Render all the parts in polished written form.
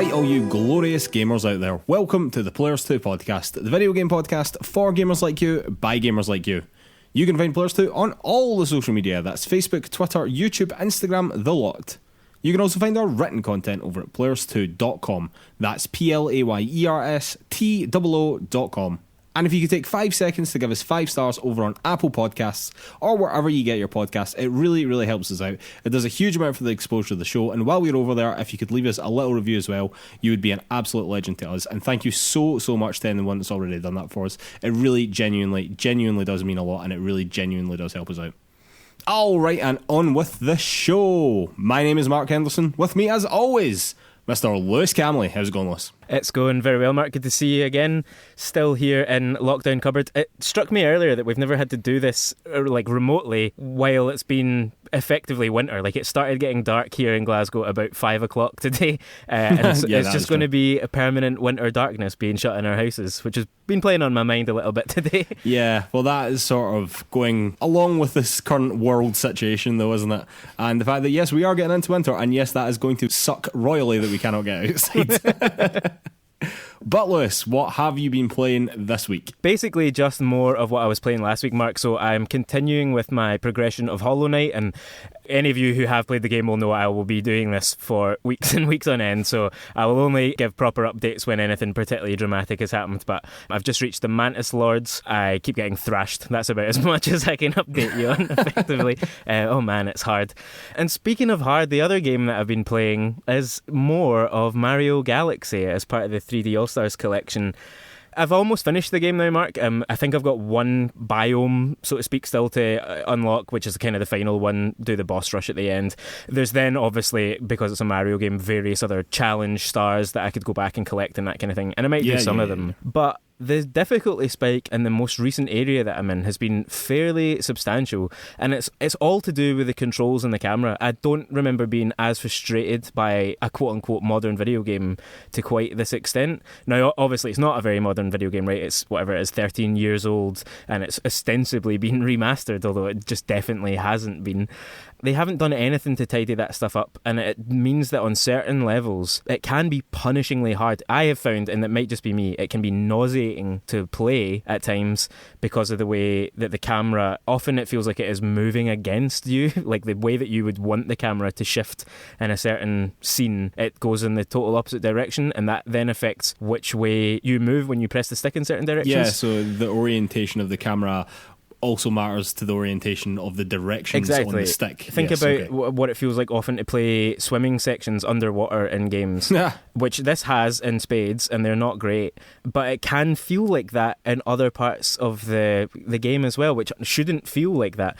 Alright, all you glorious gamers out there, welcome to the PlayersToo Podcast, the video game podcast for gamers like you, by gamers like you. You can find PlayersToo on all the social media, that's Facebook, Twitter, YouTube, Instagram, the lot. You can also find our written content over at PlayersToo.com, that's PLAYERSTOO.com. And if you could take 5 seconds to give us 5 stars over on Apple Podcasts or wherever you get your podcasts, it really, really helps us out. It does a huge amount for the exposure of the show. And while you're over there, if you could leave us a little review as well, you would be an absolute legend to us. And thank you so much to anyone that's already done that for us. It really genuinely does mean a lot, and it really genuinely does help us out. Alright, and on with the show. My name is Mark Henderson. With me, as always, Mr. Lewis Camley. How's it going, Lewis? It's going very well, Mark. Good to see you again. Still here in lockdown cupboard. It struck me earlier that we've never had to do this remotely while it's been effectively winter. It started getting dark here in Glasgow at about 5 o'clock today, and it's just going to be a permanent winter darkness being shut in our houses, which has been playing on my mind a little bit today. Yeah, well, that is sort of going along with this current world situation, though, isn't it? And the fact that, yes, we are getting into winter, and yes, that is going to suck royally that we cannot get outside. But Lewis, what have you been playing this week? Basically just more of what I was playing last week, Mark. So I'm continuing with my progression of Hollow Knight, and any of you who have played the game will know I will be doing this for weeks and weeks on end, so I will only give proper updates when anything particularly dramatic has happened. But I've just reached the Mantis Lords. I keep getting thrashed. That's about as much as I can update you on, effectively. Oh man, it's hard. And speaking of hard, the other game that I've been playing is more of Mario Galaxy as part of the 3D All-Stars collection. I've almost finished the game now, Mark. I think I've got one biome, so to speak, still to unlock, which is kind of the final one, do the boss rush at the end. There's then, obviously, because it's a Mario game, various other challenge stars that I could go back and collect and that kind of thing, and I might do some of them. But the difficulty spike in the most recent area that I'm in has been fairly substantial, and it's all to do with the controls and the camera. I don't remember being as frustrated by a quote-unquote modern video game to quite this extent. Now, obviously, it's not a very modern video game, right? It's whatever it is, 13 years old, and it's ostensibly been remastered, although it just definitely hasn't been. They haven't done anything to tidy that stuff up, and it means that on certain levels it can be punishingly hard. I have found, and it might just be me, it can be nauseating to play at times because of the way that the camera, often it feels like it is moving against you, like the way that you would want the camera to shift in a certain scene, it goes in the total opposite direction, and that then affects which way you move when you press the stick in certain directions. Yeah, so the orientation of the camera also matters to the orientation of the directions on the stick. Think about what it feels like often to play swimming sections underwater in games, which this has in spades, and they're not great, but it can feel like that in other parts of the game as well, which shouldn't feel like that.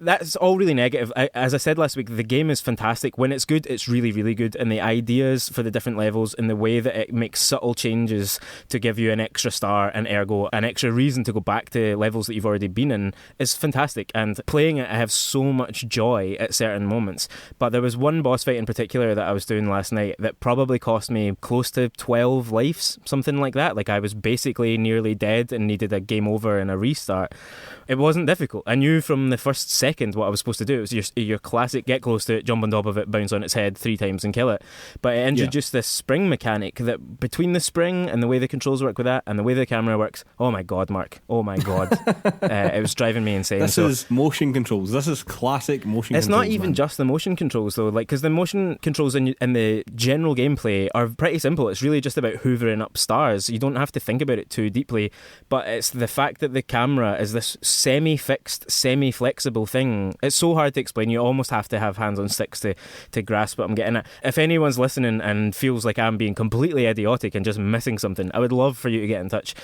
That's all really negative. As I said last week, the game is fantastic. When it's good, it's really, really good, and the ideas for the different levels and the way that it makes subtle changes to give you an extra star and ergo an extra reason to go back to levels that you've already been in is fantastic. And playing it, I have so much joy at certain moments. But there was one boss fight in particular that I was doing last night that probably cost me close to 12 lives, something like that. Like I was basically nearly dead and needed a game over and a restart. It wasn't difficult. I knew from the first second what I was supposed to do. It was your classic get close to it, jump on top of it, bounce on its head 3 times and kill it. But it introduced this spring mechanic that between the spring and the way the controls work with that and the way the camera works, oh my god, Mark, oh my god. It was driving me insane. This is motion controls. This is classic motion controls. It's not even just the motion controls though, because the motion controls in the general gameplay are pretty simple. It's really just about hoovering up stars. You don't have to think about it too deeply, but it's the fact that the camera is this semi-fixed, semi-flexible thing. It's so hard to explain. You almost have to have hands on sticks to grasp what I'm getting at. If anyone's listening and feels like I'm being completely idiotic and just missing something, I would love for you to get in touch.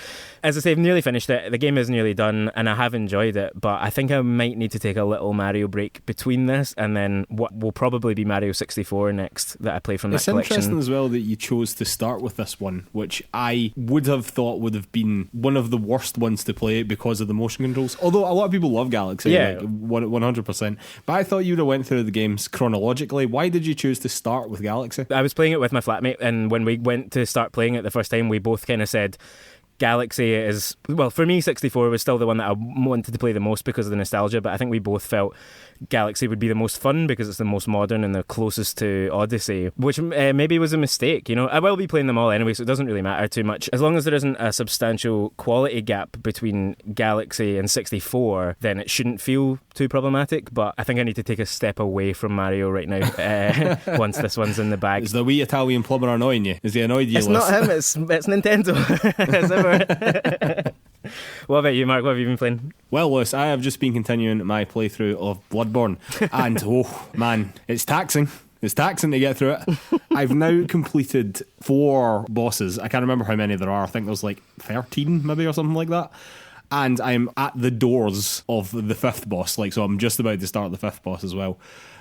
As I say, I've nearly finished it. The game is nearly done and I have enjoyed it, but I think I might need to take a little Mario break between this and then what will probably be Mario 64 next that I play from that collection. It's interesting as well that you chose to start with this one, which I would have thought would have been one of the worst ones to play because of the motion controls. Although a lot of people love Galaxy, yeah, like 100%. But I thought you would have went through the games chronologically. Why did you choose to start with Galaxy? I was playing it with my flatmate, and when we went to start playing it the first time, we both kind of said, Galaxy is, well, for me 64 was still the one that I wanted to play the most because of the nostalgia, but I think we both felt Galaxy would be the most fun because it's the most modern and the closest to Odyssey, which maybe was a mistake. I will be playing them all anyway, so it doesn't really matter too much. As long as there isn't a substantial quality gap between Galaxy and 64, then it shouldn't feel too problematic, but I think I need to take a step away from Mario right now once this one's in the bag. Is the wee Italian plumber annoying you? Is he annoyed you? It's not him, it's Nintendo. It's ever. What about you, Mark? What have you been playing? Well, Lewis, I have just been continuing my playthrough of Bloodborne, and oh man, it's taxing. It's taxing to get through it. I've now completed 4 bosses. I can't remember how many there are. I think there's like 13 maybe or something like that. And I'm at the doors of the 5th boss, so I'm just about to start the 5th boss as well.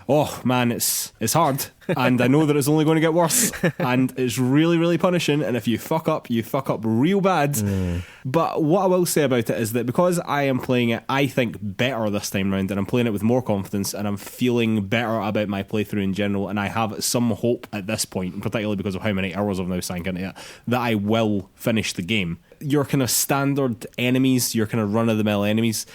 Oh man, it's hard, and I know that it's only going to get worse, and it's really, really punishing, and if you fuck up real bad. But what I will say about it is that because I am playing it, I think, better this time round, and I'm playing it with more confidence, and I'm feeling better about my playthrough in general, and I have some hope at this point, particularly because of how many hours I've now sank into it, that I will finish the game. Your kind of standard enemies, your kind of run-of-the-mill enemies,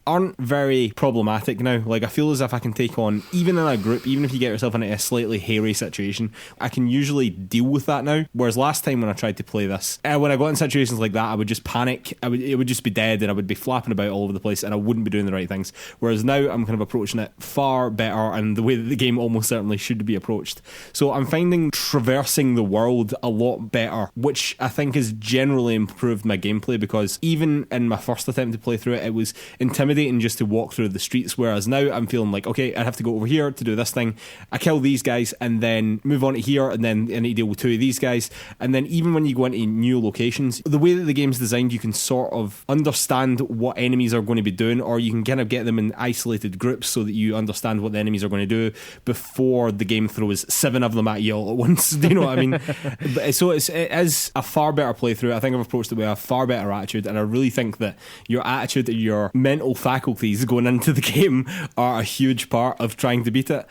aren't very problematic now. I feel as if I can take on, even in a group, even if you get yourself into a slightly hairy situation, I can usually deal with that now. Whereas last time when I tried to play this, when I got in situations like that, I would just panic. It would just be dead, and I would be flapping about all over the place, and I wouldn't be doing the right things. Whereas now I'm kind of approaching it far better, and the way that the game almost certainly should be approached. So I'm finding traversing the world a lot better, which I think has generally improved my gameplay, because even in my first attempt to play through it, it was intimidating just to walk through the streets, whereas now I'm feeling like, okay, I have to go over here to do this thing, I kill these guys and then move on to here, and then I need to deal with 2 of these guys. And then even when you go into new locations, the way that the game's designed, you can sort of understand what enemies are going to be doing, or you can kind of get them in isolated groups so that you understand what the enemies are going to do before the game throws 7 of them at you all at once. Do you know what I mean? So it is a far better playthrough. I think I've approached it with a far better attitude, and I really think that your attitude and your mental faculties going into the game are a huge part of trying to beat it,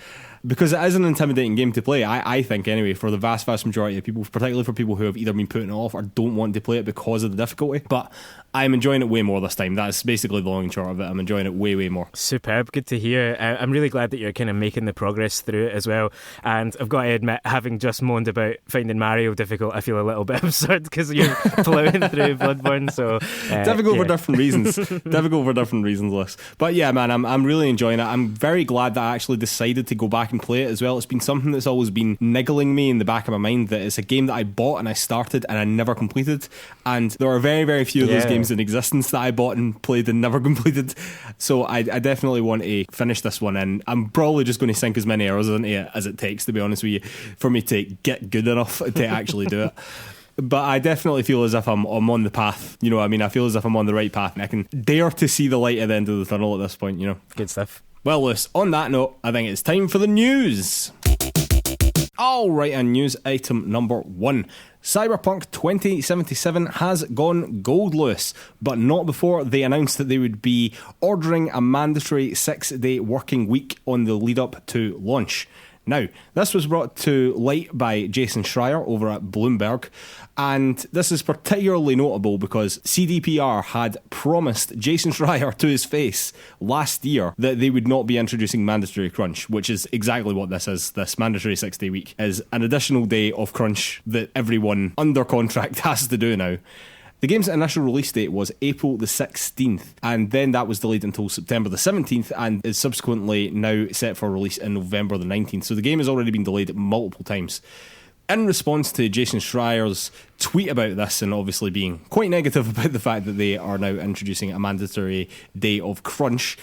because it is an intimidating game to play, I think anyway, for the vast majority of people, particularly for people who have either been putting it off or don't want to play it because of the difficulty. But I'm enjoying it way more this time. That's basically the long and short of it. I'm enjoying it way more. Superb, good to hear. I'm really glad that you're kind of making the progress through it as well. And I've got to admit, having just moaned about finding Mario difficult, I feel a little bit absurd because you're ploughing through Bloodborne. So difficult for different reasons. Difficult for different reasons, Liz. But yeah, man, I'm really enjoying it. I'm very glad that I actually decided to go back and play it as well. It's been something that's always been niggling me in the back of my mind, that it's a game that I bought and I started and I never completed. And there are very, very few of those games in existence that I bought and played and never completed. So I definitely want to finish this one, and I'm probably just going to sink as many hours into it as it takes, to be honest with you, for me to get good enough to actually do it. But I definitely feel as if I'm on the path. You know what I mean? I feel as if I'm on the right path, and I can dare to see the light at the end of the tunnel at this point, you know? Good stuff. Well, Lewis, on that note, I think it's time for the news. All right, and news item number 1. Cyberpunk 2077 has gone gold, Lewis, but not before they announced that they would be ordering a mandatory 6-day working week on the lead up to launch. Now, this was brought to light by Jason Schreier over at Bloomberg, and this is particularly notable because CDPR had promised Jason Schreier to his face last year that they would not be introducing mandatory crunch, which is exactly what this is. This mandatory 6-day week is an additional day of crunch that everyone under contract has to do now. The game's initial release date was April the 16th, and then that was delayed until September the 17th, and is subsequently now set for release in November the 19th. So the game has already been delayed multiple times. In response to Jason Schreier's tweet about this, and obviously being quite negative about the fact that they are now introducing a mandatory day of crunch,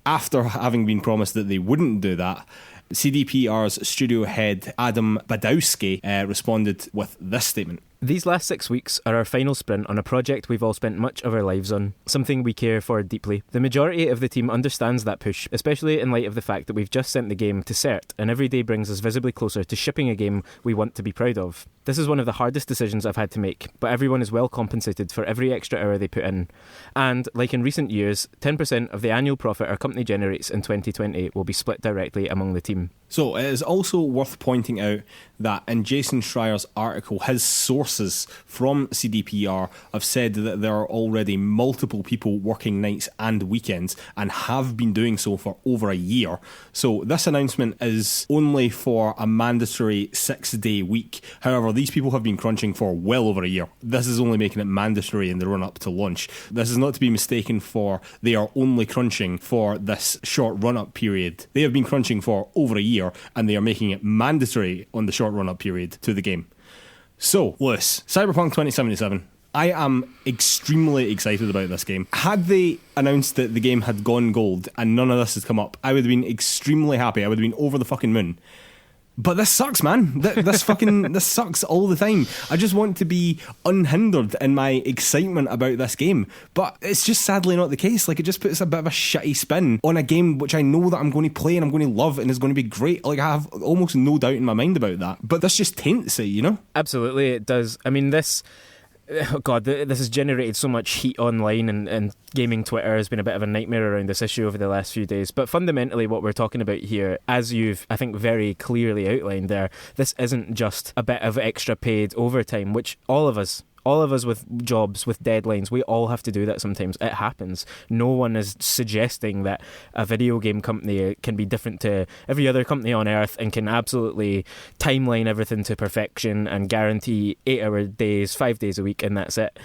after having been promised that they wouldn't do that, CDPR's studio head Adam Badowski responded with this statement. These last 6 weeks are our final sprint on a project we've all spent much of our lives on, something we care for deeply. The majority of the team understands that push, especially in light of the fact that we've just sent the game to cert, and every day brings us visibly closer to shipping a game we want to be proud of. This is one of the hardest decisions I've had to make, but everyone is well compensated for every extra hour they put in. And, like in recent years, 10% of the annual profit our company generates in 2020 will be split directly among the team. So it is also worth pointing out that in Jason Schreier's article, his sources from CDPR have said that there are already multiple people working nights and weekends and have been doing so for over a year. So this announcement is only for a mandatory 6-day week. However, these people have been crunching for well over a year. This is only making it mandatory in the run-up to launch. This is not to be mistaken for they are only crunching for this short run-up period. They have been crunching for over a year, and they are making it mandatory on the short run-up period to the game. So, Lewis, Cyberpunk 2077. I am extremely excited about this game. Had they announced that the game had gone gold and none of this had come up, I would have been extremely happy. I would have been over the fucking moon. But this sucks, man. This sucks all the time. I just want to be unhindered in my excitement about this game. But it's just sadly not the case. Like, it just puts a bit of a shitty spin on a game which I know that I'm going to play and I'm going to love and is going to be great. Like, I have almost no doubt in my mind about that. But this just taints it, you know? Absolutely, it does. I mean, this has generated so much heat online, and gaming Twitter has been a bit of a nightmare around this issue over the last few days. But fundamentally what we're talking about here, as you've, I think, very clearly outlined there, this isn't just a bit of extra paid overtime, which all of us with jobs, with deadlines, we all have to do that sometimes. It happens. No one is suggesting that a video game company can be different to every other company on earth and can absolutely timeline everything to perfection and guarantee 8-hour days, 5 days a week, and that's it.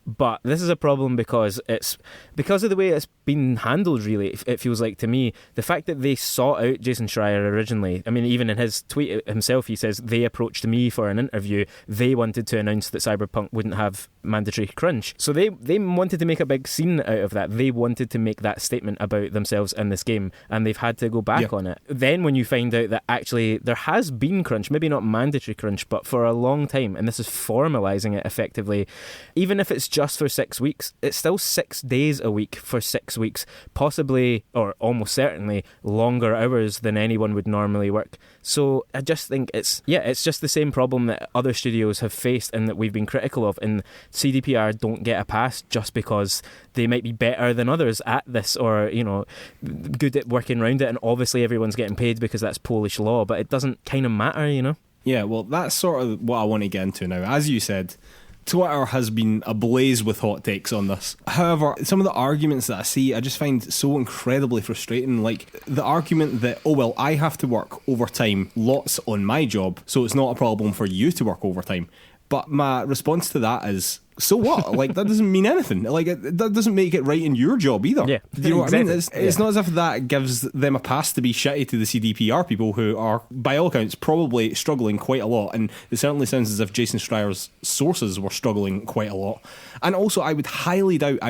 But this is a problem because of the way it's been handled, really. It feels like to me, the fact that they sought out Jason Schreier originally, I mean, even in his tweet himself, he says they approached me for an interview. They wanted to announce that Cyberpunk wouldn't have mandatory crunch. So they wanted to make a big scene out of that. They wanted to make that statement about themselves in this game, and they've had to go back on it. Then when you find out that actually there has been crunch, maybe not mandatory crunch, but for a long time, and this is formalising it effectively, even if it's just for 6 weeks, it's still 6 days a week for 6 weeks, possibly or almost certainly longer hours than anyone would normally work. So I just think it's just the same problem that other studios have faced and that we've been critical of, and CDPR don't get a pass just because they might be better than others at this, or, you know, good at working around it, and obviously everyone's getting paid because that's Polish law, but it doesn't kind of matter, you know? Yeah, well, that's sort of what I want to get into now. As you said, Twitter has been ablaze with hot takes on this. However, some of the arguments that I see, I just find so incredibly frustrating. Like the argument that, oh well, I have to work overtime lots on my job, so it's not a problem for you to work overtime. But my response to that is, so what? Like, that doesn't mean anything. Like, that doesn't make it right in your job either. Yeah, do you know what I mean? It's not as if that gives them a pass to be shitty to the CDPR people who are, by all accounts, probably struggling quite a lot. And it certainly sounds as if Jason Schreier's sources were struggling quite a lot. And also, I would highly doubt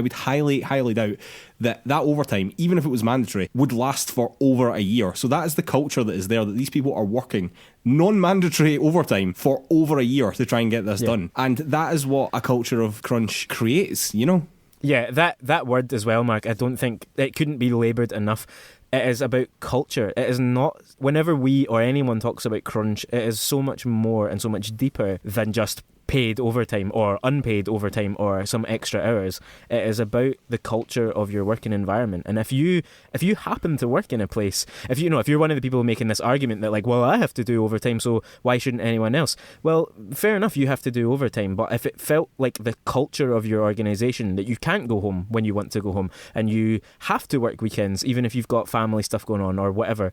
that overtime, even if it was mandatory, would last for over a year. So that is the culture that is there, that these people are working non-mandatory overtime for over a year to try and get this done. And that is what a culture of crunch creates, you know? Yeah, that word as well, Mark, I don't think it couldn't be laboured enough. It is about culture. It is not, whenever we or anyone talks about crunch, it is so much more and so much deeper than just paid overtime or unpaid overtime or some extra hours. It is about the culture of your working environment. And if you happen to work in a place, if you're one of the people making this argument that, like, well, I have to do overtime, so why shouldn't anyone else? Well, fair enough, you have to do overtime, but if it felt like the culture of your organisation that you can't go home when you want to go home and you have to work weekends even if you've got family stuff going on or whatever,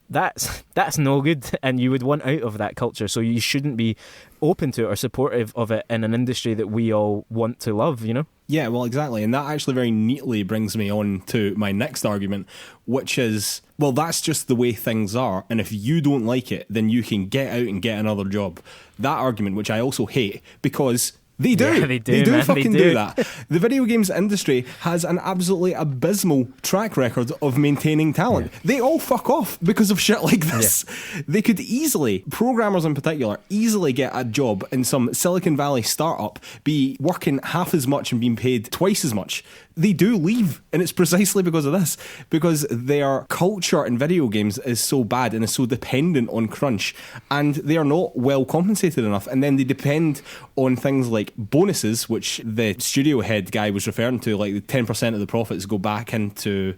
that's no good, and you would want out of that culture, so you shouldn't be open to it or supportive of it in an industry that we all want to love, you know? Yeah, well, exactly, and that actually very neatly brings me on to my next argument, which is, well, that's just the way things are, and if you don't like it, then you can get out and get another job. That argument, which I also hate, because They do. Yeah, they do that. The video games industry has an absolutely abysmal track record of maintaining talent. Yeah. They all fuck off because of shit like this. Yeah. They could easily, programmers in particular, easily get a job in some Silicon Valley startup, be working half as much and being paid twice as much. They do leave, and it's precisely because of this, because their culture in video games is so bad and is so dependent on crunch, and they are not well compensated enough, and then they depend on things like bonuses, which the studio head guy was referring to, like 10% of the profits go back into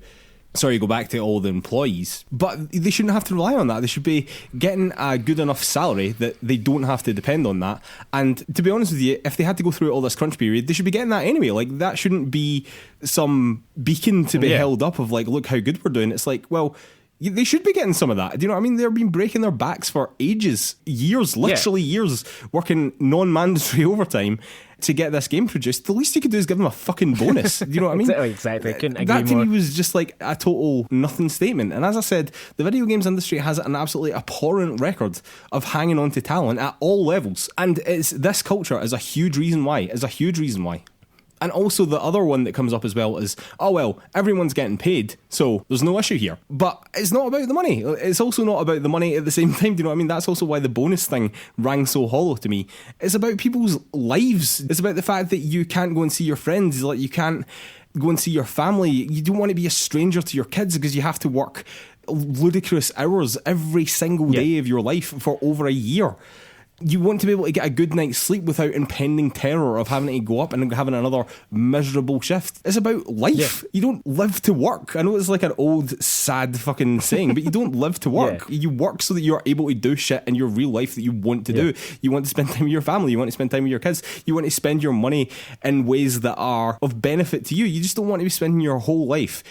go back to all the employees. But they shouldn't have to rely on that. They should be getting a good enough salary that they don't have to depend on that. And to be honest with you, if they had to go through all this crunch period, they should be getting that anyway. Like, that shouldn't be some beacon to be held up of like, look how good we're doing. It's like, well, they should be getting some of that. Do you know what I mean? They've been breaking their backs for ages, years, literally years, working non-mandatory overtime to get this game produced. The least you could do is give them a fucking bonus. Do you know what I mean? Exactly. Couldn't agree that to more. me was just like a total nothing statement. And as I said, the video games industry has an absolutely abhorrent record of hanging on to talent at all levels. And this culture is a huge reason why. And also the other one that comes up as well is, oh well, everyone's getting paid, so there's no issue here. But it's not about the money. It's also not about the money at the same time, do you know what I mean? That's also why the bonus thing rang so hollow to me. It's about people's lives. It's about the fact that you can't go and see your friends, like you can't go and see your family. You don't want to be a stranger to your kids because you have to work ludicrous hours every single day of your life for over a year. You want to be able to get a good night's sleep without impending terror of having to go up and having another miserable shift. It's about life. You don't live to work. I know it's like an old, sad fucking saying, but you don't live to work. You work so that you're able to do shit in your real life that you want to do. You want to spend time with your family. You want to spend time with your kids. You want to spend your money in ways that are of benefit to you. You just don't want to be spending your whole life,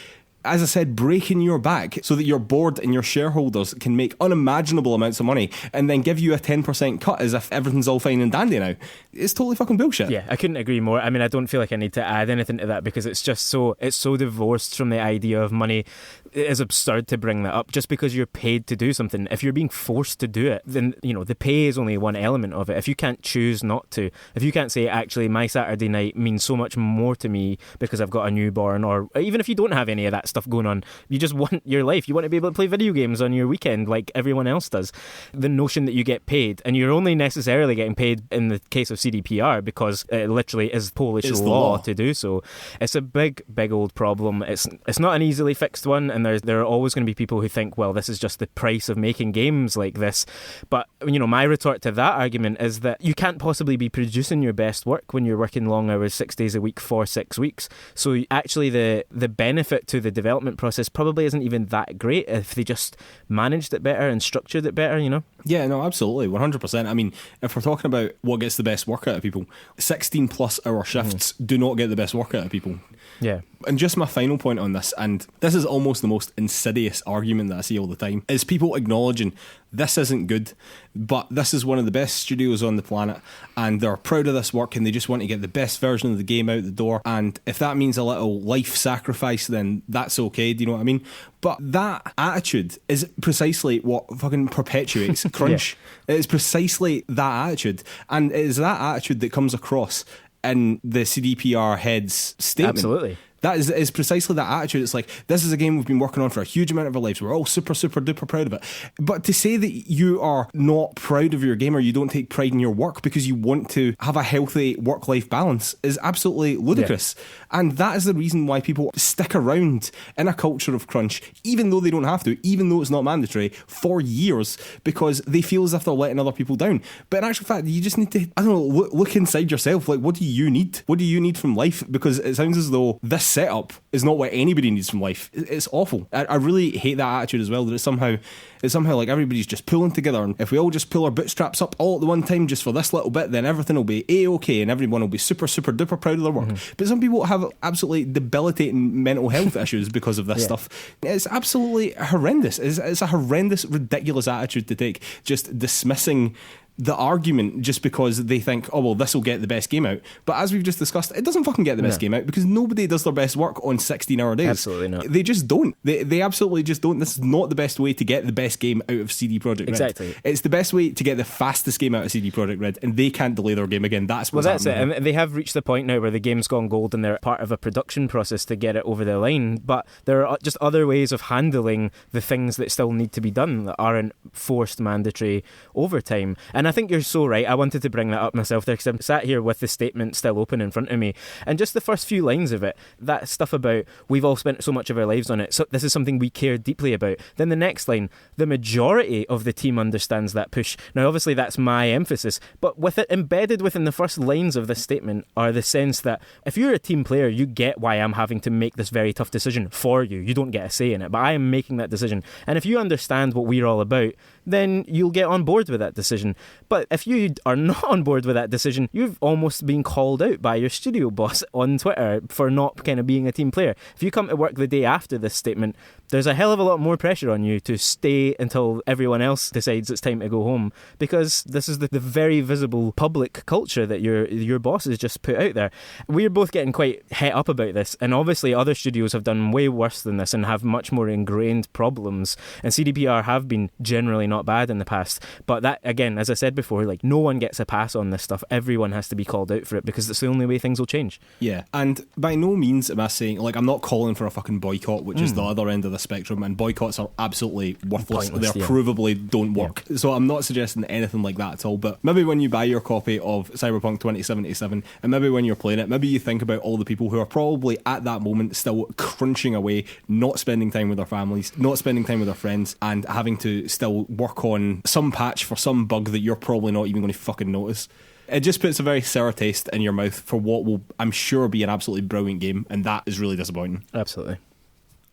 as I said, breaking your back so that your board and your shareholders can make unimaginable amounts of money and then give you a 10% cut as if everything's all fine and dandy now. It's totally fucking bullshit. Yeah, I couldn't agree more. I mean, I don't feel like I need to add anything to that because it's so divorced from the idea of money. It is absurd to bring that up just because you're paid to do something. If you're being forced to do it, then, you know, the pay is only one element of it. If you can't choose not to, if you can't say, actually, my Saturday night means so much more to me because I've got a newborn, or even if you don't have any of that stuff going on, you just want your life. You want to be able to play video games on your weekend like everyone else does. The notion that you get paid, and you're only necessarily getting paid in the case of CDPR because it literally is Polish law to do so. It's a big, big old problem. It's not an easily fixed one, and there are always going to be people who think, well, this is just the price of making games like this. But, you know, my retort to that argument is that you can't possibly be producing your best work when you're working long hours 6 days a week for 6 weeks. So actually the benefit to the development process probably isn't even that great if they just managed it better and structured it better, you know? Yeah, no, absolutely, 100%. I mean, if we're talking about what gets the best work out of people, 16 plus hour shifts do not get the best work out of people. Yeah. And just my final point on this, and this is almost the most insidious argument that I see all the time, is people acknowledging this isn't good, but this is one of the best studios on the planet, and they're proud of this work, and they just want to get the best version of the game out the door, and if that means a little life sacrifice, then that's okay, do you know what I mean? But that attitude is precisely what fucking perpetuates crunch. It is precisely that attitude, and it is that attitude that comes across in the CDPR head's statement. Absolutely. That is precisely that attitude. It's like, this is a game we've been working on for a huge amount of our lives. We're all super, super duper proud of it. But to say that you are not proud of your game or you don't take pride in your work because you want to have a healthy work-life balance is absolutely ludicrous. Yeah. And that is the reason why people stick around in a culture of crunch, even though they don't have to, even though it's not mandatory, for years, because they feel as if they're letting other people down. But in actual fact, you just need to, I don't know, look inside yourself. Like, what do you need? What do you need from life? Because it sounds as though this setup is not what anybody needs from life. It's awful. I really hate that attitude as well, that it's somehow like everybody's just pulling together, and if we all just pull our bootstraps up all at the one time just for this little bit, then everything will be A-okay and everyone will be super, super duper proud of their work. But some people have absolutely debilitating mental health issues because of this stuff. It's absolutely horrendous. It's a horrendous, ridiculous attitude to take, just dismissing the argument just because they think, oh well, this will get the best game out. But as we've just discussed, it doesn't fucking get the best game out, because nobody does their best work on 16-hour days. Absolutely not. They just don't. They absolutely just don't. This is not the best way to get the best game out of CD Projekt Red. Exactly. It's the best way to get the fastest game out of CD Projekt Red, and they can't delay their game again. That's what's that's happening. it. And they have reached the point now where the game's gone gold and they're part of a production process to get it over the line. But there are just other ways of handling the things that still need to be done that aren't forced mandatory overtime. And And I think you're so right. I wanted to bring that up myself there because I'm sat here with the statement still open in front of me. And just the first few lines of it, that stuff about we've all spent so much of our lives on it, so this is something we care deeply about. Then the next line, the majority of the team understands that push. Now, obviously, that's my emphasis, but with it embedded within the first lines of this statement are the sense that if you're a team player, you get why I'm having to make this very tough decision for you. You don't get a say in it, but I am making that decision. And if you understand what we're all about, then you'll get on board with that decision. But if you are not on board with that decision, you've almost been called out by your studio boss on Twitter for not kind of being a team player. If you come to work the day after this statement, there's a hell of a lot more pressure on you to stay until everyone else decides it's time to go home, because this is the very visible public culture that your boss has just put out there. We're both getting quite het up about this, and obviously other studios have done way worse than this and have much more ingrained problems, and CDPR have been generally not bad in the past. But that, again, as I said before, like, no one gets a pass on this stuff. Everyone has to be called out for it because it's the only way things will change. Yeah, and by no means am I saying, like, I'm not calling for a fucking boycott, which is the other end of the spectrum, and boycotts are absolutely worthless. They provably don't work. Yeah. So I'm not suggesting anything like that at all, but maybe when you buy your copy of Cyberpunk 2077, and maybe when you're playing it, maybe you think about all the people who are probably at that moment still crunching away, not spending time with their families, not spending time with their friends, and having to still work on some patch for some bug that you're probably not even going to fucking notice. It just puts a very sour taste in your mouth for what will, I'm sure, be an absolutely brilliant game, and that is really disappointing. Absolutely.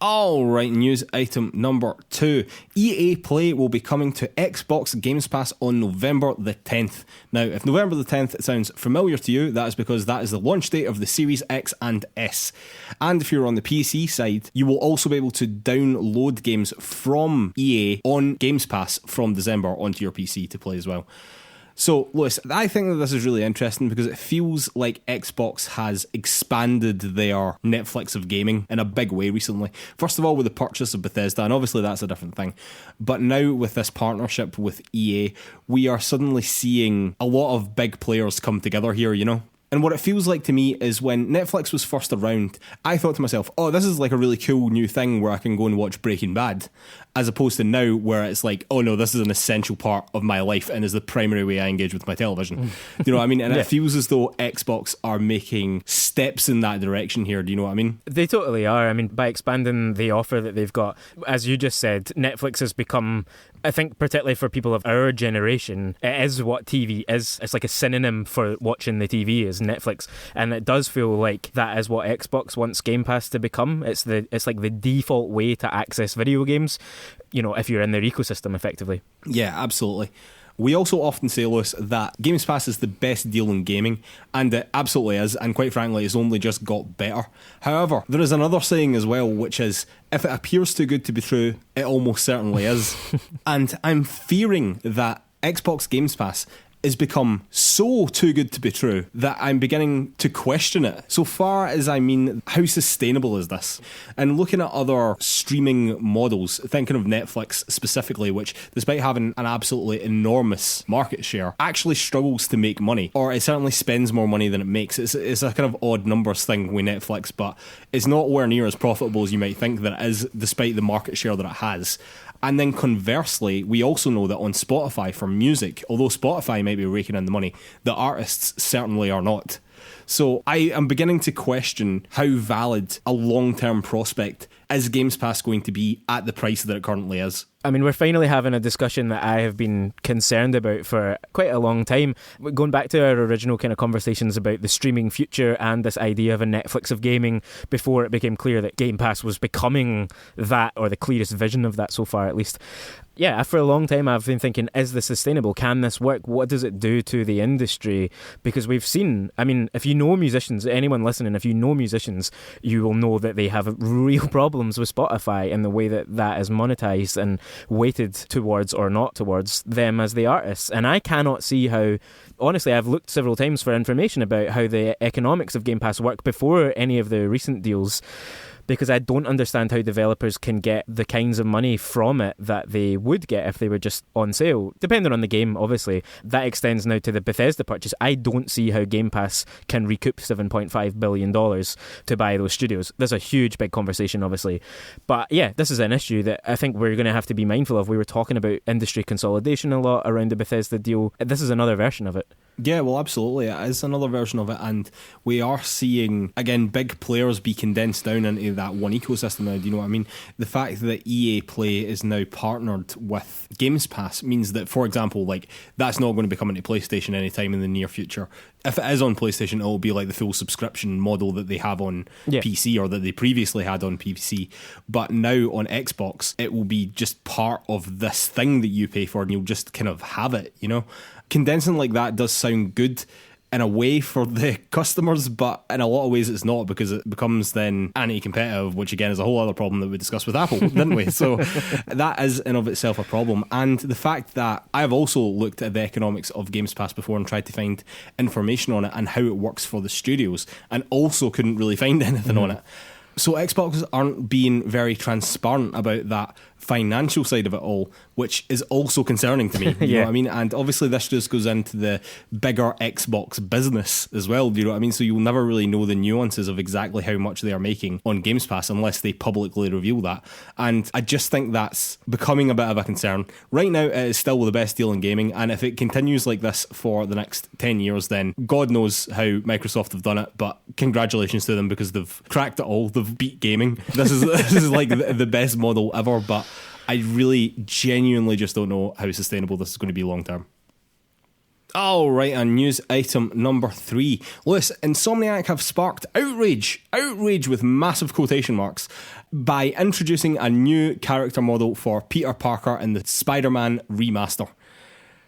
Alright, news item number 2. EA Play will be coming to Xbox Games Pass on November the 10th. Now, if November the 10th sounds familiar to you, that is because that is the launch date of the Series X and S. And if you're on the PC side, you will also be able to download games from EA on Games Pass from December onto your PC to play as well. So, Lewis, I think that this is really interesting because it feels like Xbox has expanded their Netflix of gaming in a big way recently. First of all, with the purchase of Bethesda, and obviously that's a different thing. But now with this partnership with EA, we are suddenly seeing a lot of big players come together here, you know? And what it feels like to me is when Netflix was first around, I thought to myself, oh, this is like a really cool new thing where I can go and watch Breaking Bad, as opposed to now where it's like, oh no, this is an essential part of my life and is the primary way I engage with my television. Do you know what I mean? And It feels as though Xbox are making steps in that direction here. Do you know what I mean? They totally are. I mean, by expanding the offer that they've got, as you just said, Netflix has become, I think, particularly for people of our generation, it is what TV is. It's like a synonym for watching the TV is Netflix, and it does feel like that is what Xbox wants Game Pass to become. It's like the default way to access video games, you know, if you're in their ecosystem effectively. Yeah, absolutely. We also often say, Lewis, that Games Pass is the best deal in gaming, and it absolutely is, and quite frankly, it's only just got better. However, there is another saying as well, which is, if it appears too good to be true, it almost certainly is. And I'm fearing that Xbox Games Pass has become so too good to be true that I'm beginning to question it. So far as I mean, how sustainable is this? And looking at other streaming models, thinking of Netflix specifically, which despite having an absolutely enormous market share, actually struggles to make money, or it certainly spends more money than it makes. It's a kind of odd numbers thing with Netflix, but it's nowhere near as profitable as you might think that it is, despite the market share that it has. And then conversely, we also know that on Spotify for music, although Spotify might be raking in the money, the artists certainly are not. So I am beginning to question how valid a long-term prospect is Games Pass going to be at the price that it currently is. I mean, we're finally having a discussion that I have been concerned about for quite a long time. Going back to our original kind of conversations about the streaming future and this idea of a Netflix of gaming before it became clear that Game Pass was becoming that, or the clearest vision of that so far at least. Yeah, for a long time I've been thinking, is this sustainable? Can this work? What does it do to the industry? Because we've seen, I mean, if you know musicians, anyone listening, if you know musicians, you will know that they have real problems with Spotify and the way that that is monetized and weighted towards or not towards them as the artists. And I cannot see how, honestly, I've looked several times for information about how the economics of Game Pass work before any of the recent deals. because I don't understand how developers can get the kinds of money from it that they would get if they were just on sale, depending on the game, obviously. That extends now to the Bethesda purchase. I don't see how Game Pass can recoup $7.5 billion to buy those studios. There's a huge, big conversation, obviously. But yeah, this is an issue that I think we're going to have to be mindful of. We were talking about industry consolidation a lot around the Bethesda deal. This is another version of it. Yeah, well, absolutely. It is another version of it, and we are seeing, again, big players be condensed down into that one ecosystem now. Do you know what I mean? The fact that EA Play is now partnered with Games Pass means that, for example, like, that's not going to be coming to PlayStation anytime in the near future. If it is on PlayStation, it will be like the full subscription model that they have on PC, or that they previously had on PC. But now on Xbox, it will be just part of this thing that you pay for, and you'll just kind of have it, you know? Condensing like that does sound good in a way for the customers, but in a lot of ways it's not, because it becomes then anti-competitive, which again is a whole other problem that we discussed with Apple, didn't we? So that is in of itself a problem. And the fact that I've also looked at the economics of Games Pass before and tried to find information on it and how it works for the studios, and also couldn't really find anything on it. So Xbox aren't being very transparent about that financial side of it all, which is also concerning to me. You know what I mean? And obviously this just goes into the bigger Xbox business as well. Do you know what I mean? So you'll never really know the nuances of exactly how much they are making on Games Pass unless they publicly reveal that. And I just think that's becoming a bit of a concern. Right now, it is still the best deal in gaming, and if it continues like this for the next 10 years, then God knows how Microsoft have done it, but congratulations to them, because they've cracked it all. They've beat gaming. This is like the best model ever, but I really genuinely just don't know how sustainable this is going to be long term. All right, and news item number 3. Lewis, Insomniac have sparked outrage with massive quotation marks, by introducing a new character model for Peter Parker in the Spider-Man Remaster.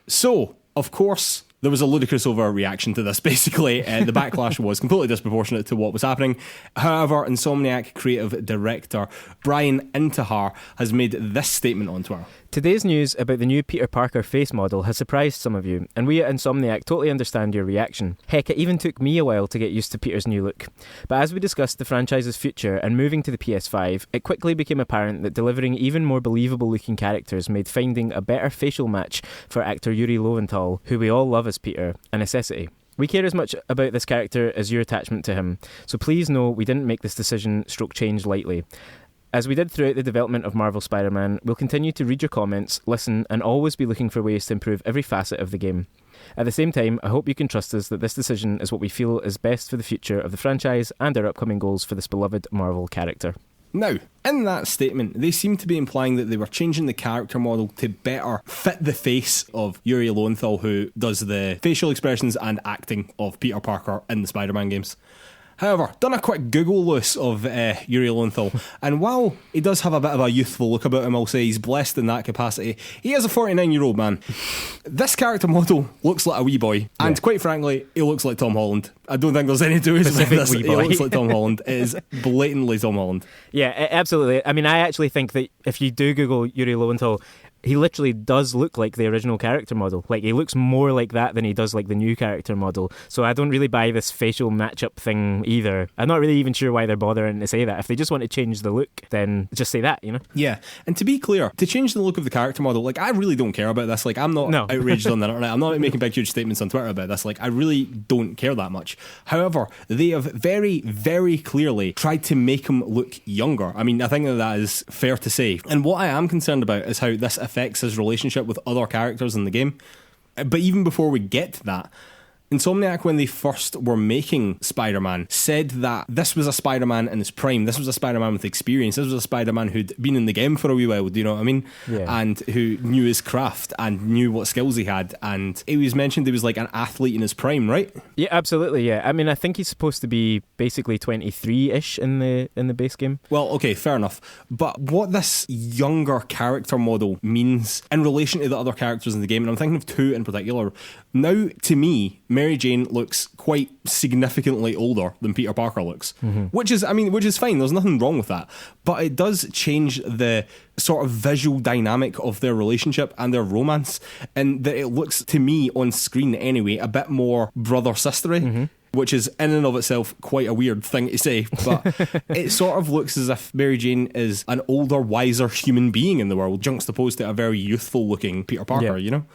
So, of course, there was a ludicrous overreaction to this, basically. The backlash was completely disproportionate to what was happening. However, Insomniac creative director Brian Intihar has made this statement on Twitter. Today's news about the new Peter Parker face model has surprised some of you, and we at Insomniac totally understand your reaction. Heck, it even took me a while to get used to Peter's new look. But as we discussed the franchise's future and moving to the PS5, it quickly became apparent that delivering even more believable looking characters made finding a better facial match for actor Yuri Lowenthal, who we all love as Peter, a necessity. We care as much about this character as your attachment to him, so please know we didn't make this decision/change lightly. As we did throughout the development of Marvel Spider-Man, we'll continue to read your comments, listen, and always be looking for ways to improve every facet of the game. At the same time, I hope you can trust us that this decision is what we feel is best for the future of the franchise and our upcoming goals for this beloved Marvel character. Now, in that statement, they seem to be implying that they were changing the character model to better fit the face of Yuri Lowenthal, who does the facial expressions and acting of Peter Parker in the Spider-Man games. However, done a quick Google, Lewis, of Yuri Lowenthal, and while he does have a bit of a youthful look about him, I'll say he's blessed in that capacity, he is a 49-year-old man. This character model looks like a wee boy, and quite frankly, he looks like Tom Holland. I don't think there's any two ways about this. He looks like Tom Holland. It is blatantly Tom Holland. Yeah, absolutely. I mean, I actually think that if you do Google Yuri Lowenthal, he literally does look like the original character model. Like, he looks more like that than he does like the new character model. So I don't really buy this facial matchup thing either. I'm not really even sure why they're bothering to say that. If they just want to change the look, then just say that, you know? Yeah, and to be clear, to change the look of the character model, like, I really don't care about this. Like, I'm not outraged on the internet. I'm not making big, huge statements on Twitter about this. Like, I really don't care that much. However, they have very, very clearly tried to make him look younger. I mean, I think that is fair to say. And what I am concerned about is how this affects his relationship with other characters in the game. But even before we get to that, Insomniac, when they first were making Spider-Man, said that this was a Spider-Man in his prime. This was a Spider-Man with experience. This was a Spider-Man who'd been in the game for a wee while, do you know what I mean? Yeah. And who knew his craft and knew what skills he had. And it was mentioned he was like an athlete in his prime, right? Yeah, absolutely, yeah. I mean, I think he's supposed to be basically 23-ish in the base game. Well, okay, fair enough. But what this younger character model means in relation to the other characters in the game, and I'm thinking of two in particular, now, to me, Mary Jane looks quite significantly older than Peter Parker looks, which is fine. There's nothing wrong with that. But it does change the sort of visual dynamic of their relationship and their romance, and that it looks, to me, on screen anyway, a bit more brother-sistery. which is in and of itself quite a weird thing to say, but it sort of looks as if Mary Jane is an older, wiser human being in the world, juxtaposed to a very youthful looking Peter Parker, you know?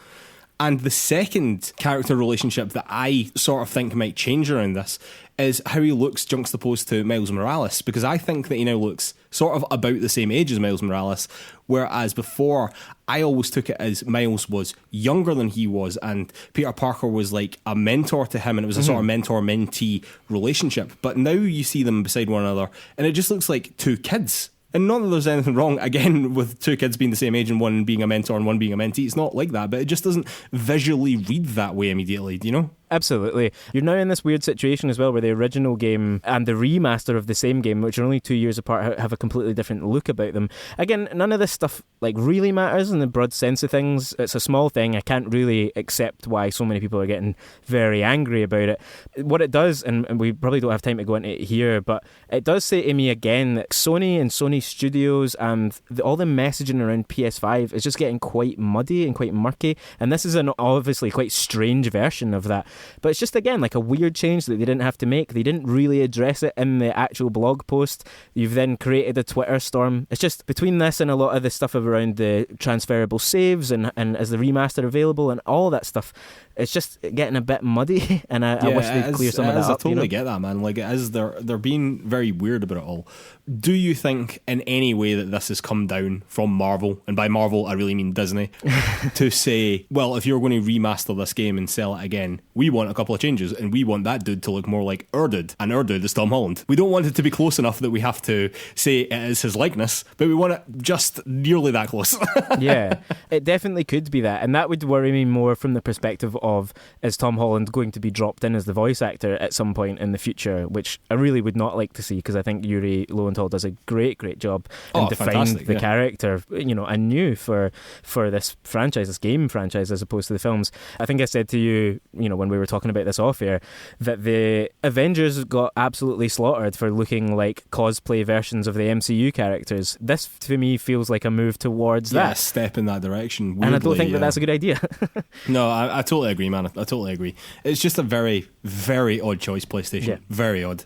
And the second character relationship that I sort of think might change around this is how he looks juxtaposed to Miles Morales, because I think that he now looks sort of about the same age as Miles Morales, whereas before I always took it as Miles was younger than he was and Peter Parker was like a mentor to him, and it was a sort of mentor-mentee relationship. But now you see them beside one another and it just looks like two kids. And not that there's anything wrong, again, with two kids being the same age and one being a mentor and one being a mentee. It's not like that, but it just doesn't visually read that way immediately, do you know? Absolutely. You're now in this weird situation as well where the original game and the remaster of the same game, which are only 2 years apart, have a completely different look about them. Again, none of this stuff like really matters in the broad sense of things. It's a small thing. I can't really accept why so many people are getting very angry about it. What it does, and we probably don't have time to go into it here, but it does say to me again that Sony and Sony Studios and all the messaging around PS5 is just getting quite muddy and quite murky, and this is an obviously quite strange version of that. But it's just, again, like a weird change that they didn't have to make. They didn't really address it in the actual blog post. You've then created a Twitter storm. It's just between this and a lot of the stuff around the transferable saves and is the remaster available and all that stuff, it's just getting a bit muddy, and I wish they'd clear some of that up. I totally get that, man. Like, it is, they're being very weird about it all. Do you think in any way that this has come down from Marvel, and by Marvel I really mean Disney, to say, well, if you're going to remaster this game and sell it again, we want a couple of changes, and we want that dude to look more like our dude, and our dude is Tom Holland. We don't want it to be close enough that we have to say it is his likeness, but we want it just nearly that close. Yeah, it definitely could be that, and that would worry me more from the perspective of, is Tom Holland going to be dropped in as the voice actor at some point in the future, which I really would not like to see, because I think Yuri Lowenthal does a great job and defined the character, you know, anew for this franchise, this game franchise, as opposed to the films. I think I said to you, you know, when we were talking about this off air, that the Avengers got absolutely slaughtered for looking like cosplay versions of the MCU characters. This, to me, feels like a move towards that. Step in that direction. Weirdly, and I don't think that that's a good idea. No, I totally agree, man. I totally agree. It's just a very, very odd choice, PlayStation. Yeah. Very odd.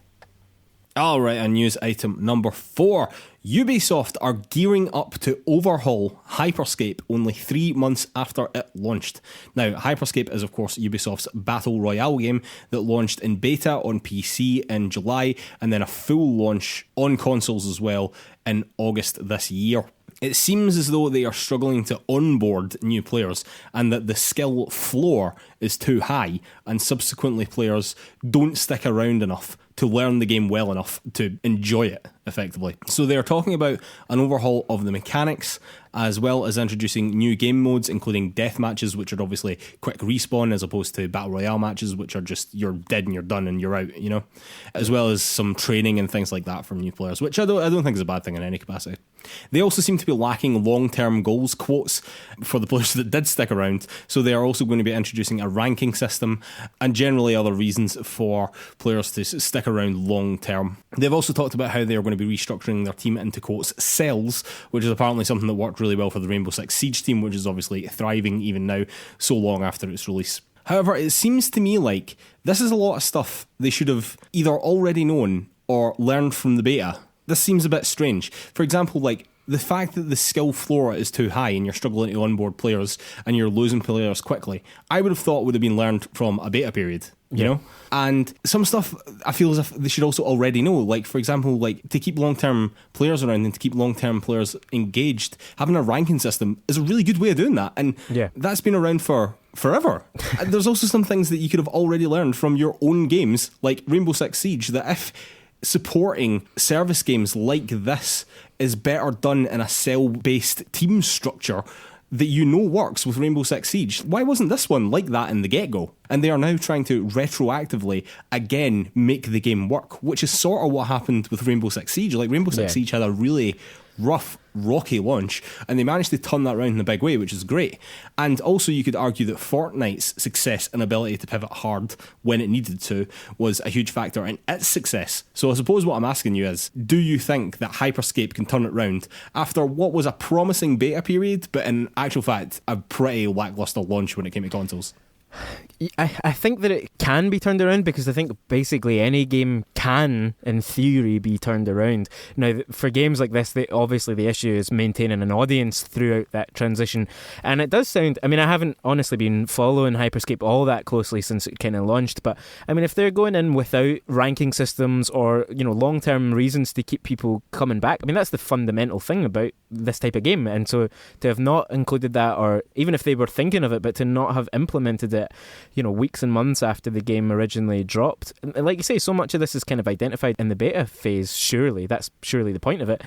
All right, and news item number 4. Ubisoft are gearing up to overhaul Hyper Scape only 3 months after it launched. Now, Hyper Scape is, of course, Ubisoft's Battle Royale game that launched in beta on PC in July, and then a full launch on consoles as well in August this year. It seems as though they are struggling to onboard new players, and that the skill floor is too high, and subsequently players don't stick around enough to learn the game well enough to enjoy it effectively. So they are talking about an overhaul of the mechanics, as well as introducing new game modes, including death matches, which are obviously quick respawn, as opposed to battle royale matches, which are just you're dead and you're done and you're out, you know, as well as some training and things like that from new players, which I don't think is a bad thing in any capacity. They also seem to be lacking long-term goals quotes for the players that did stick around, so they are also going to be introducing a ranking system and generally other reasons for players to stick around long-term. They've also talked about how they are going to be restructuring their team into, quotes, cells, which is apparently something that worked really well for the Rainbow Six Siege team, which is obviously thriving even now, so long after its release. However, it seems to me like this is a lot of stuff they should have either already known or learned from the beta. This seems a bit strange. For example, like the fact that the skill floor is too high and you're struggling to onboard players and you're losing players quickly, I would have thought would have been learned from a beta period, you know? And some stuff I feel as if they should also already know. Like, for example, like to keep long-term players around and to keep long-term players engaged, having a ranking system is a really good way of doing that. And that's been around for forever. There's also some things that you could have already learned from your own games, like Rainbow Six Siege, that if supporting service games like this is better done in a cell-based team structure that you know works with Rainbow Six Siege, why wasn't this one like that in the get-go? And they are now trying to retroactively again make the game work, which is sort of what happened with Rainbow Six Siege. Like Rainbow Six Siege had a really rough, rocky launch, and they managed to turn that around in a big way, which is great. And also you could argue that Fortnite's success and ability to pivot hard when it needed to was a huge factor in its success. So I suppose what I'm asking you is, do you think that Hyper Scape can turn it round after what was a promising beta period, but in actual fact a pretty lackluster launch when it came to consoles? I think that it can be turned around, because I think basically any game can, in theory, be turned around. Now, for games like this, obviously the issue is maintaining an audience throughout that transition. And it does sound... I mean, I haven't honestly been following Hyper Scape all that closely since it kind of launched, but I mean, if they're going in without ranking systems or, long-term reasons to keep people coming back, I mean, that's the fundamental thing about this type of game. And so to have not included that, or even if they were thinking of it, but to not have implemented it, weeks and months after the game originally dropped. And like you say, so much of this is kind of identified in the beta phase, surely. That's surely the point of it.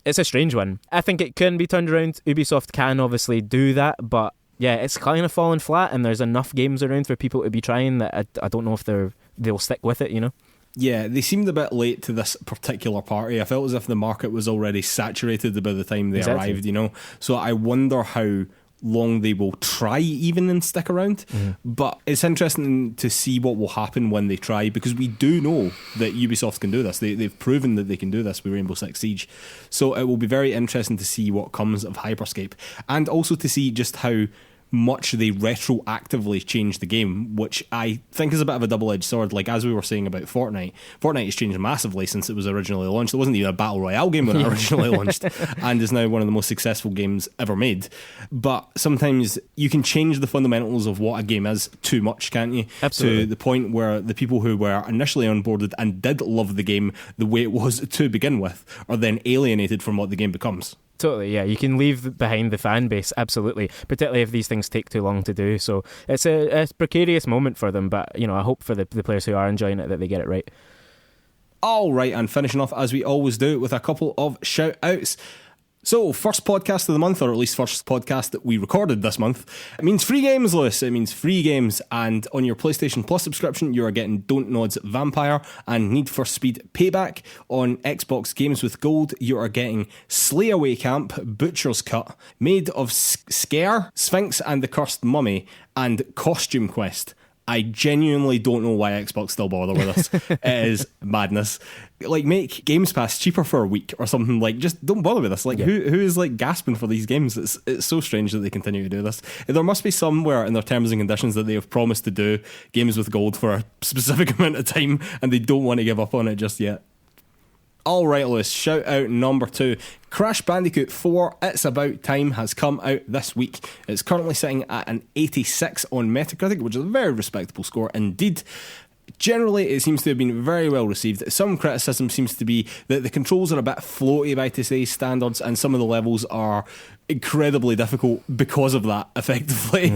It's a strange one. I think it can be turned around. Ubisoft can obviously do that, but yeah, it's kind of fallen flat, and there's enough games around for people to be trying that I don't know if they'll stick with it, Yeah, they seemed a bit late to this particular party. I felt as if the market was already saturated by the time they arrived, So I wonder how long they will try even and stick around. But it's interesting to see what will happen when they try, because we do know that Ubisoft can do this. They've proven that they can do this with Rainbow Six Siege. So it will be very interesting to see what comes of Hyper Scape, and also to see just how much they retroactively changed the game, which I think is a bit of a double-edged sword. Like, as we were saying about Fortnite has changed massively since it was originally launched. It wasn't even a Battle Royale game when it originally launched, and is now one of the most successful games ever made. But sometimes you can change the fundamentals of what a game is too much, can't you? Absolutely. To the point where the people who were initially onboarded and did love the game the way it was to begin with are then alienated from what the game becomes. Totally, yeah. You can leave behind the fan base, absolutely, particularly if these things take too long to do. So it's a precarious moment for them, but I hope for the players who are enjoying it that they get it right. All right, and finishing off as we always do with a couple of shout outs. So, first podcast of the month, or at least first podcast that we recorded this month. It means free games, Lewis. It means free games. And on your PlayStation Plus subscription, you are getting Don't Nod's Vampire and Need for Speed Payback. On Xbox Games with Gold, you are getting Slay Away Camp, Butcher's Cut, Made of Scare, Sphinx and the Cursed Mummy, and Costume Quest. I genuinely don't know why Xbox still bother with us. It is madness. Like, make Games Pass cheaper for a week or something. Like, just don't bother with us. Like, who is like gasping for these games? It's so strange that they continue to do this. There must be somewhere in their terms and conditions that they have promised to do Games with Gold for a specific amount of time, and they don't want to give up on it just yet. All right, Lewis, shout out number 2. Crash Bandicoot 4, It's About Time, has come out this week. It's currently sitting at an 86 on Metacritic, which is a very respectable score indeed. Generally, it seems to have been very well received. Some criticism seems to be that the controls are a bit floaty by today's standards, and some of the levels are incredibly difficult because of that, effectively.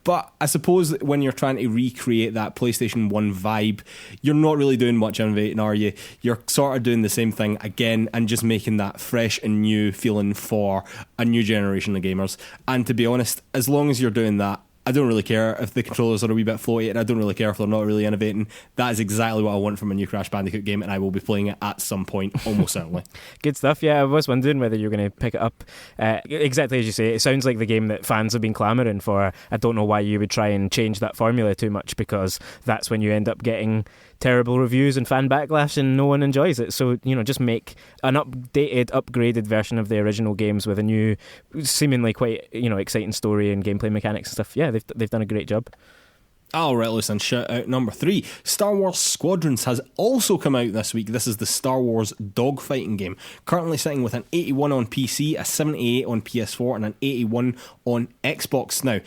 But I suppose that when you're trying to recreate that PlayStation 1 vibe, you're not really doing much innovating, are you? You're sort of doing the same thing again and just making that fresh and new feeling for a new generation of gamers. And to be honest, as long as you're doing that, I don't really care if the controllers are a wee bit floaty, and I don't really care if they're not really innovating. That is exactly what I want from a new Crash Bandicoot game, and I will be playing it at some point, almost certainly. Good stuff. Yeah, I was wondering whether you're going to pick it up. Exactly as you say, it sounds like the game that fans have been clamouring for. I don't know why you would try and change that formula too much, because that's when you end up getting terrible reviews and fan backlash and no one enjoys it. So, just make an updated, upgraded version of the original games with a new, seemingly quite, exciting story and gameplay mechanics and stuff. Yeah, they've done a great job. All right, listen, shout out number 3. Star Wars Squadrons has also come out this week. This is the Star Wars dogfighting game. Currently sitting with an 81 on PC, a 78 on PS4, and an 81 on Xbox. Now,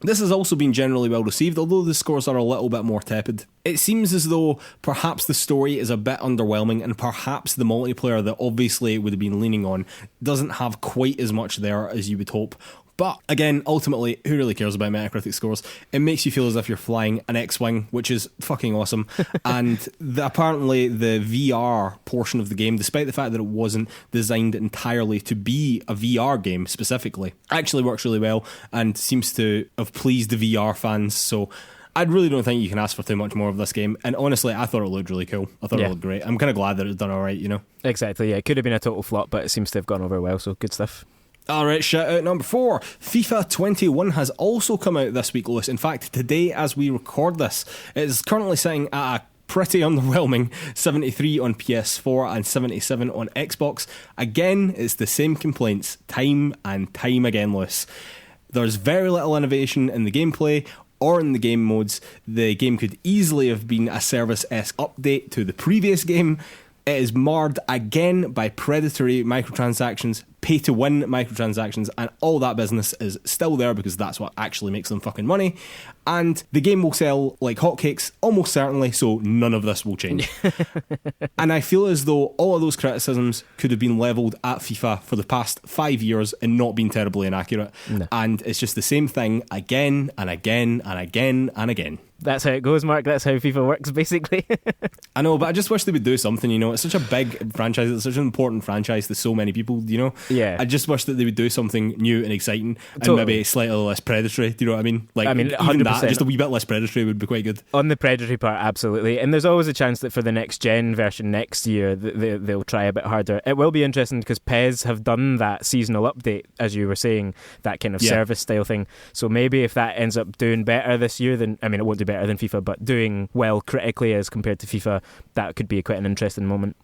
this has also been generally well received, although the scores are a little bit more tepid. It seems as though perhaps the story is a bit underwhelming, and perhaps the multiplayer that obviously it would have been leaning on doesn't have quite as much there as you would hope. But again, ultimately, who really cares about Metacritic scores? It makes you feel as if you're flying an X-Wing, which is fucking awesome. And apparently the VR portion of the game, despite the fact that it wasn't designed entirely to be a VR game specifically, actually works really well and seems to have pleased the VR fans. So I really don't think you can ask for too much more of this game. And honestly, I thought it looked really cool. I thought it looked great. I'm kind of glad that it's done all right, Exactly, yeah. It could have been a total flop, but it seems to have gone over well, so good stuff. Alright, shout out number 4. FIFA 21 has also come out this week, Lewis. In fact, today as we record this, it is currently sitting at a pretty underwhelming 73 on PS4 and 77 on Xbox. Again, it's the same complaints time and time again, Lewis. There's very little innovation in the gameplay. or in the game modes. The game could easily have been a service-esque update to the previous game. It is marred again by predatory microtransactions, pay-to-win microtransactions, and all that business is still there because that's what actually makes them fucking money. And the game will sell like hotcakes, almost certainly, so none of this will change. And I feel as though all of those criticisms could have been levelled at FIFA for the past 5 years and not been terribly inaccurate. No. And it's just the same thing again and again and again and again. That's how it goes, Mark. That's how FIFA works, basically. I know, but I just wish they would do something, you know. It's such a big franchise. It's such an important franchise to so many people, you know. Yeah. I just wish that they would do something new and exciting and Totally. maybe slightly less predatory. Do you know what I mean? Like, I mean, even 100%. that, just a wee bit less predatory would be quite good. On the predatory part, absolutely. And there's always a chance that for the next gen version next year, they'll try a bit harder. It will be interesting because PES have done that seasonal update, as you were saying, that kind of service style thing. So maybe if that ends up doing better this year, then, I mean, it won't do better than FIFA, but doing well critically as compared to FIFA, that could be quite an interesting moment.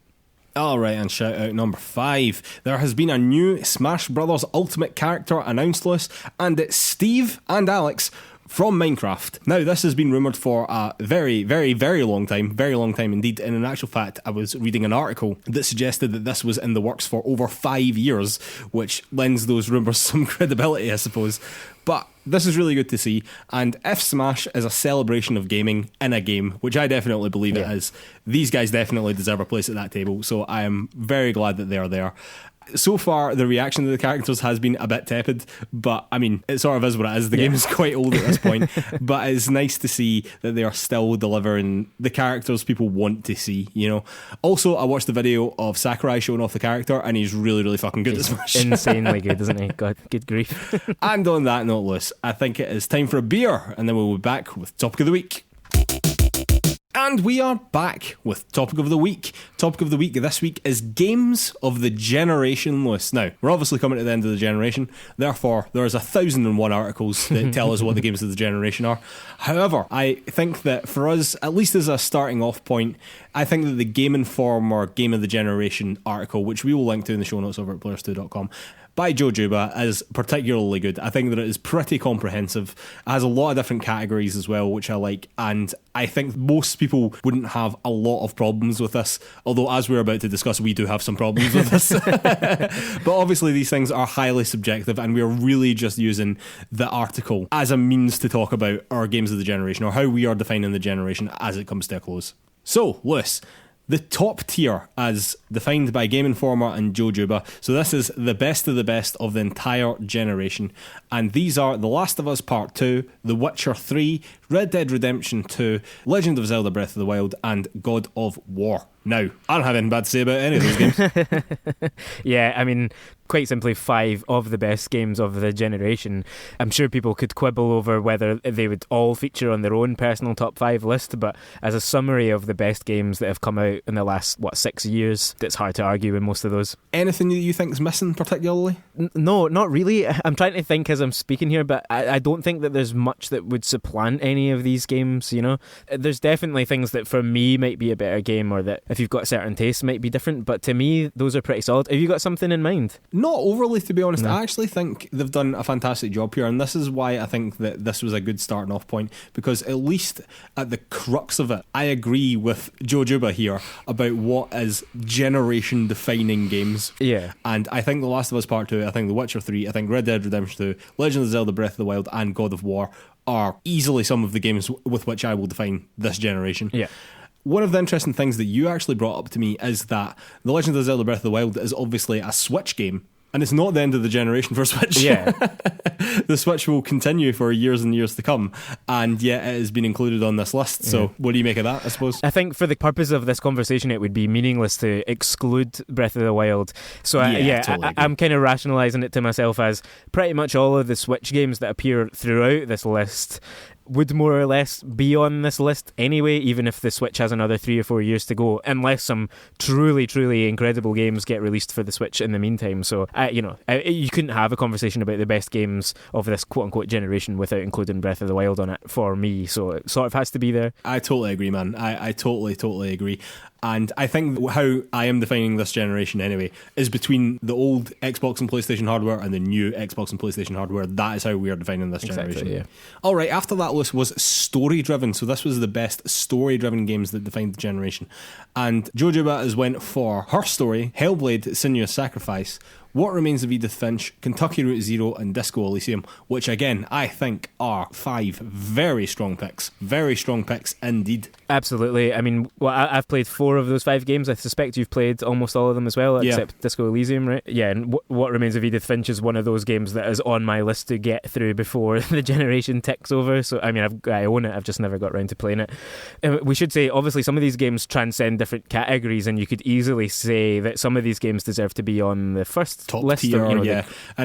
Alright, and shout out number 5. There has been a new Smash Brothers Ultimate character announced, Lewis, and it's Steve and Alex from Minecraft. Now, this has been rumoured for a very, very, very long time indeed, and in actual fact, I was reading an article that suggested that this was in the works for over 5 years, which lends those rumours some credibility, I suppose. But this is really good to see, and if Smash is a celebration of gaming in a game, which I definitely believe it is, these guys definitely deserve a place at that table, so I am very glad that they are there. So far, the reaction to the characters has been a bit tepid, but I mean, it sort of is what it is. The game is quite old at this point, but it's nice to see that they are still delivering the characters people want to see, you know. Also, I watched the video of Sakurai showing off the character, and he's really, really fucking good at Smash. Insanely good, isn't he? God, good grief. And on that note, Lewis, I think it is time for a beer, and then we'll be back with Topic of the Week. And we are back with Topic of the Week. Topic of the Week this week is Games of the Generation, Lewis. Now, we're obviously coming to the end of the generation, therefore there is 1,001 articles that tell us what the Games of the Generation are. However, I think that for us, at least as a starting off point, I think that the Game Informer Game of the Generation article, which we will link to in the show notes over at PlayersToo.com, by Joe Juba, is particularly good. I think that it is pretty comprehensive. It has a lot of different categories as well, which I like, and I think most people wouldn't have a lot of problems with this, although as we're about to discuss, we do have some problems with this. But obviously these things are highly subjective, and we're really just using the article as a means to talk about our Games of the Generation, or how we are defining the generation as it comes to a close. So, Lewis, the top tier, as defined by Game Informer and Joe Juba. So this is the best of the entire generation. And these are The Last of Us Part 2, The Witcher 3, Red Dead Redemption 2, Legend of Zelda Breath of the Wild, and God of War. Now, I don't have anything bad to say about any of those games. Yeah, I mean, quite simply 5 of the best games of the generation. I'm sure people could quibble over whether they would all feature on their own personal top 5 list, but as a summary of the best games that have come out in the last, 6 years, it's hard to argue with most of those. Anything that you think is missing particularly? No, not really. I'm trying to think as I'm speaking here, but I don't think that there's much that would supplant any of these games, you know? There's definitely things that for me might be a better game, or that if you've got certain tastes might be different, but to me, those are pretty solid. Have you got something in mind? Not overly, to be honest. No. I actually think they've done a fantastic job here, and this is why I think that this was a good starting off point, because at least at the crux of it, I agree with Joe Juba here about what is generation-defining games. Yeah. And I think The Last of Us Part 2, I think The Witcher 3, I think Red Dead Redemption 2, Legend of Zelda Breath of the Wild, and God of War are easily some of the games with which I will define this generation. Yeah. One of the interesting things that you actually brought up to me is that The Legend of Zelda Breath of the Wild is obviously a Switch game, and it's not the end of the generation for Switch. Yeah. The Switch will continue for years and years to come, and yet it has been included on this list. So what do you make of that, I suppose? I think for the purpose of this conversation, it would be meaningless to exclude Breath of the Wild. So totally I'm kind of rationalising it to myself as pretty much all of the Switch games that appear throughout this list would more or less be on this list anyway, even if the Switch has another 3 or 4 years to go, unless some truly, truly incredible games get released for the Switch in the meantime. So, you couldn't have a conversation about the best games of this quote-unquote generation without including Breath of the Wild on it for me, so it sort of has to be there. I totally agree, man. I totally agree. And I think how I am defining this generation anyway is between the old Xbox and PlayStation hardware and the new Xbox and PlayStation hardware. That is how we are defining this generation. Yeah. Alright, after that list was story driven. So this was the best story driven games that defined the generation. And Jojo has went for Her Story, Hellblade, Senua's Sacrifice, What Remains of Edith Finch, Kentucky Route Zero, and Disco Elysium, which again I think are 5 very strong picks. Very strong picks indeed. Absolutely. I mean, well, I've played 4 of those 5 games. I suspect you've played almost all of them as well, except Disco Elysium, right? Yeah, and What Remains of Edith Finch is one of those games that is on my list to get through before the generation ticks over. So, I mean, I own it. I've just never got around to playing it. We should say, obviously, some of these games transcend different categories, and you could easily say that some of these games deserve to be on the first top list. Tier, and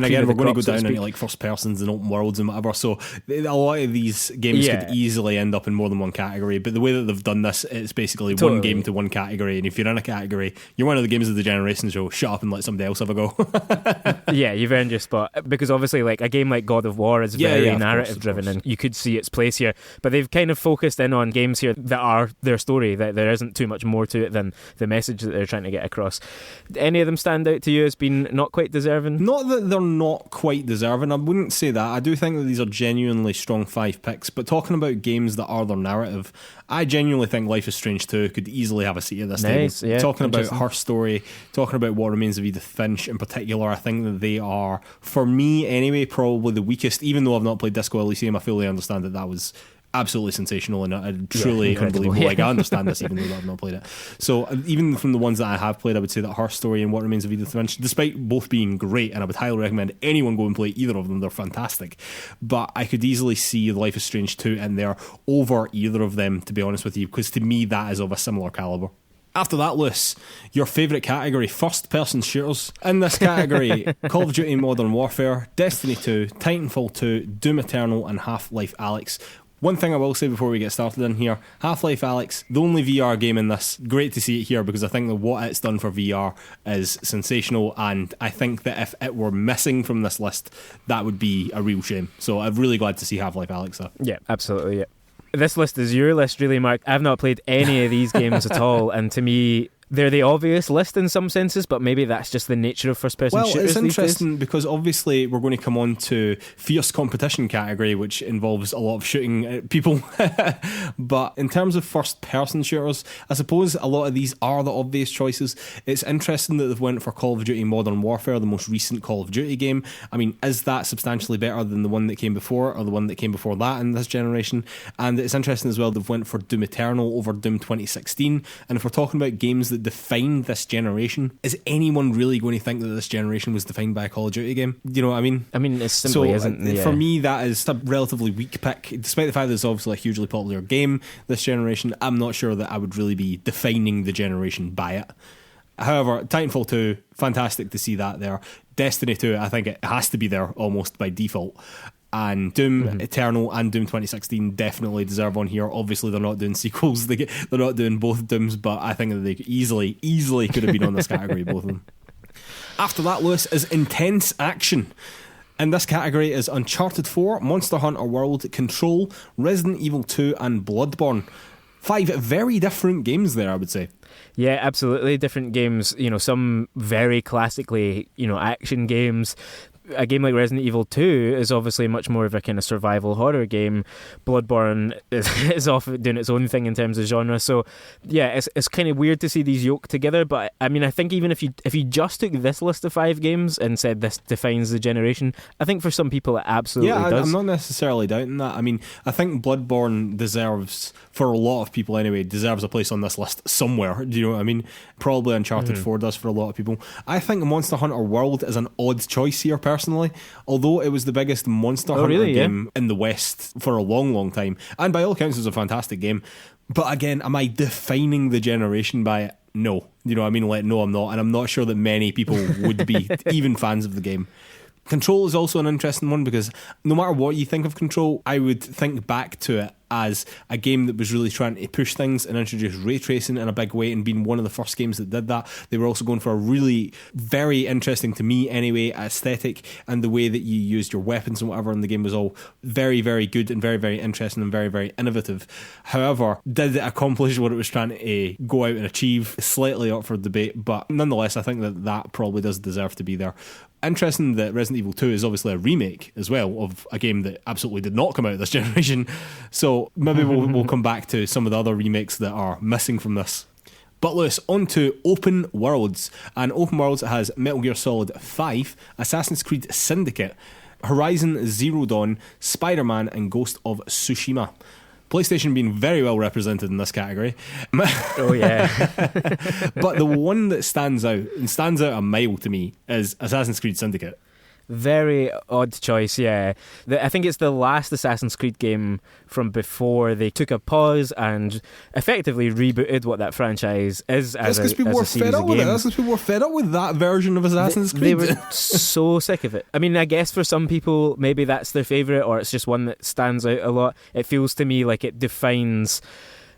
again, we're going to go down into like first persons and open worlds and whatever. So a lot of these games could easily end up in more than one category. But the way that they've done this, it's basically one game to one category. And if you're in a category, you're one of the games of the generation. So shut up and let somebody else have a go. Yeah, you've earned your spot, because obviously, like a game like God of War is very narrative driven, and you could see its place here. But they've kind of focused in on games here that are their story. That there isn't too much more to it than the message that they're trying to get across. Any of them stand out to you as being not quite deserving? Not that they're not quite deserving, I wouldn't say that. I do think that these are genuinely strong 5 picks, but talking about games that are their narrative, I genuinely think Life is Strange 2 could easily have a seat at this table. Yeah, talking about Her Story, talking about What Remains of Edith Finch in particular, I think that they are, for me anyway, probably the weakest. Even though I've not played Disco Elysium, I fully understand that was absolutely sensational and truly unbelievable. Yeah. Like, I understand this even though I've not played it. So even from the ones that I have played, I would say that Her Story and What Remains of Edith Finch, despite both being great, and I would highly recommend anyone go and play either of them, they're fantastic, but I could easily see Life is Strange 2 in there over either of them, to be honest with you, because to me that is of a similar calibre. After that list, your favourite category, first person shooters. In this category, Call of Duty Modern Warfare, Destiny 2, Titanfall 2, Doom Eternal, and Half-Life Alyx. One thing I will say before we get started in here, Half-Life Alyx, the only VR game in this, great to see it here, because I think that what it's done for VR is sensational, and I think that if it were missing from this list, that would be a real shame. So I'm really glad to see Half-Life Alyx there. Yeah, absolutely, yeah. This list is your list, really, Mark. I've not played any of these games at all, and to me, they're the obvious list in some senses, but maybe that's just the nature of first-person shooters. Well, it's interesting because obviously we're going to come on to fierce competition category, which involves a lot of shooting at people. But in terms of first-person shooters, I suppose a lot of these are the obvious choices. It's interesting that they've went for Call of Duty Modern Warfare, the most recent Call of Duty game. I mean, is that substantially better than the one that came before, or the one that came before that in this generation? And it's interesting as well, they've went for Doom Eternal over Doom 2016. And if we're talking about games that defined this generation, is anyone really going to think that this generation was defined by a Call of Duty game? You know what I mean? I mean, it simply isn't. Yeah. For me, that is a relatively weak pick. Despite the fact that it's obviously a hugely popular game this generation, I'm not sure that I would really be defining the generation by it. However, Titanfall 2, fantastic to see that there. Destiny 2, I think it has to be there almost by default. And Doom Eternal and Doom 2016 definitely deserve on here. Obviously, they're not doing sequels. They're not doing both Dooms, but I think that they easily could have been on this category, both of them. After that list is intense action. In this category is Uncharted 4, Monster Hunter World, Control, Resident Evil 2, and Bloodborne. 5 very different games there, I would say. Yeah, absolutely. Different games, some very classically, action games. A game like Resident Evil 2 is obviously much more of a kind of survival horror game. Bloodborne is off doing its own thing in terms of genre. So yeah, it's kind of weird to see these yoked together. But I mean, I think even if you just took this list of 5 games and said this defines the generation, I think for some people it absolutely does. I'm not necessarily doubting that. I mean, I think Bloodborne deserves, for a lot of people anyway, deserves a place on this list somewhere. Do you know what I mean? Probably Uncharted 4 does for a lot of people. I think Monster Hunter World is an odd choice here, personally, although it was the biggest Monster Hunter game in the West for a long, long time, and by all accounts it was a fantastic game. But again, am I defining the generation by it? No. You know what I mean? No, I'm not, and I'm not sure that many people would be, even fans of the game. Control is also an interesting one because no matter what you think of Control, I would think back to it as a game that was really trying to push things and introduce ray tracing in a big way, and being one of the first games that did that. They were also going for a really very interesting, to me anyway, aesthetic, and the way that you used your weapons and whatever in the game was all very, very good and very, very interesting and very, very innovative. However, did it accomplish what it was trying to go out and achieve? Slightly up for debate, but nonetheless, I think that probably does deserve to be there. Interesting that Resident Evil 2 is obviously a remake as well of a game that absolutely did not come out this generation. So maybe we'll come back to some of the other remakes that are missing from this. But Lewis, on to open worlds. And open worlds has Metal Gear Solid 5, Assassin's Creed Syndicate, Horizon Zero Dawn, Spider-Man and Ghost of Tsushima. PlayStation being very well represented in this category. Oh yeah. But the one that stands out a mile to me is Assassin's Creed Syndicate. Very odd choice, yeah. I think it's the last Assassin's Creed game from before they took a pause and effectively rebooted what that franchise is as a series of games. That's because people were fed up with that version of Assassin's Creed. They were so sick of it. I mean, I guess for some people, maybe that's their favourite, or it's just one that stands out a lot. It feels to me like it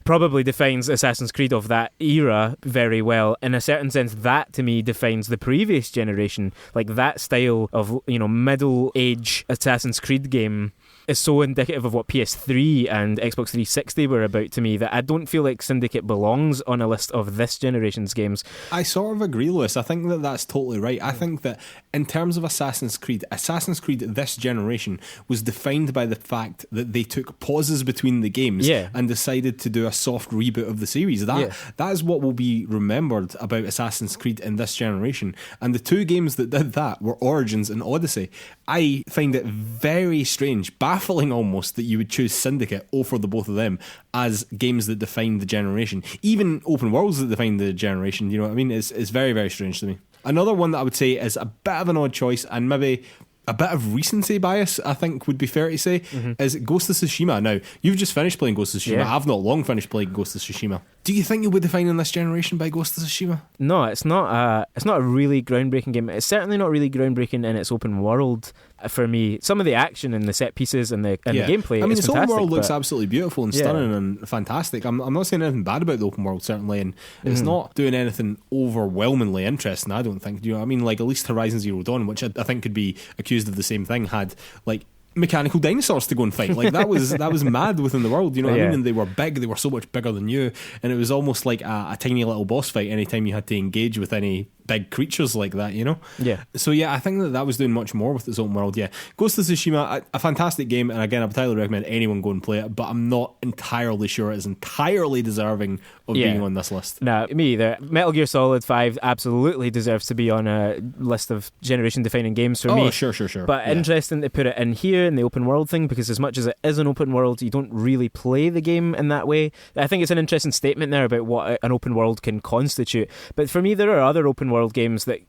probably defines Assassin's Creed of that era very well. In a certain sense, that to me defines the previous generation. Like that style of, middle-age Assassin's Creed game is so indicative of what PS3 and Xbox 360 were about to me that I don't feel like Syndicate belongs on a list of this generation's games. I sort of agree, Lewis. I think that's totally right. I think that in terms of Assassin's Creed this generation was defined by the fact that they took pauses between the games and decided to do a soft reboot of the series. That is what will be remembered about Assassin's Creed in this generation. And the two games that did that were Origins and Odyssey. I find it very strange, baffling almost, that you would choose Syndicate over the both of them as games that define the generation. Even open worlds that define the generation, you know what I mean? It's very, very strange to me. Another one that I would say is a bit of an odd choice and maybe a bit of recency bias, I think would be fair to say, is Ghost of Tsushima. Now, you've just finished playing Ghost of Tsushima. Yeah. I've not long finished playing Ghost of Tsushima. Do you think you'll be defining this generation by Ghost of Tsushima? No, it's not a really groundbreaking game. It's certainly not really groundbreaking in its open world for me. Some of the action and the set pieces and the gameplay, I mean, is its fantastic, open world looks absolutely beautiful and stunning and fantastic. I'm not saying anything bad about the open world, certainly, and it's not doing anything overwhelmingly interesting, I don't think. Do you know what I mean? Like, at least Horizon Zero Dawn, which I think could be accused of the same thing, had like mechanical dinosaurs to go and fight. Like that was mad within the world, you know what I mean? And they were big, they were so much bigger than you, and it was almost like a tiny little boss fight anytime you had to engage with any big creatures like that, you know? Yeah. So I think that was doing much more with its own world. Ghost of Tsushima, a fantastic game, and again, I would highly recommend anyone go and play it, but I'm not entirely sure it is entirely deserving of being on this list. No, me either. Metal Gear Solid 5 absolutely deserves to be on a list of generation-defining games for me. Oh, sure. But interesting to put it in here in the open world thing, because as much as it is an open world, you don't really play the game in that way. I think it's an interesting statement there about what an open world can constitute. But for me, there are other open world games that,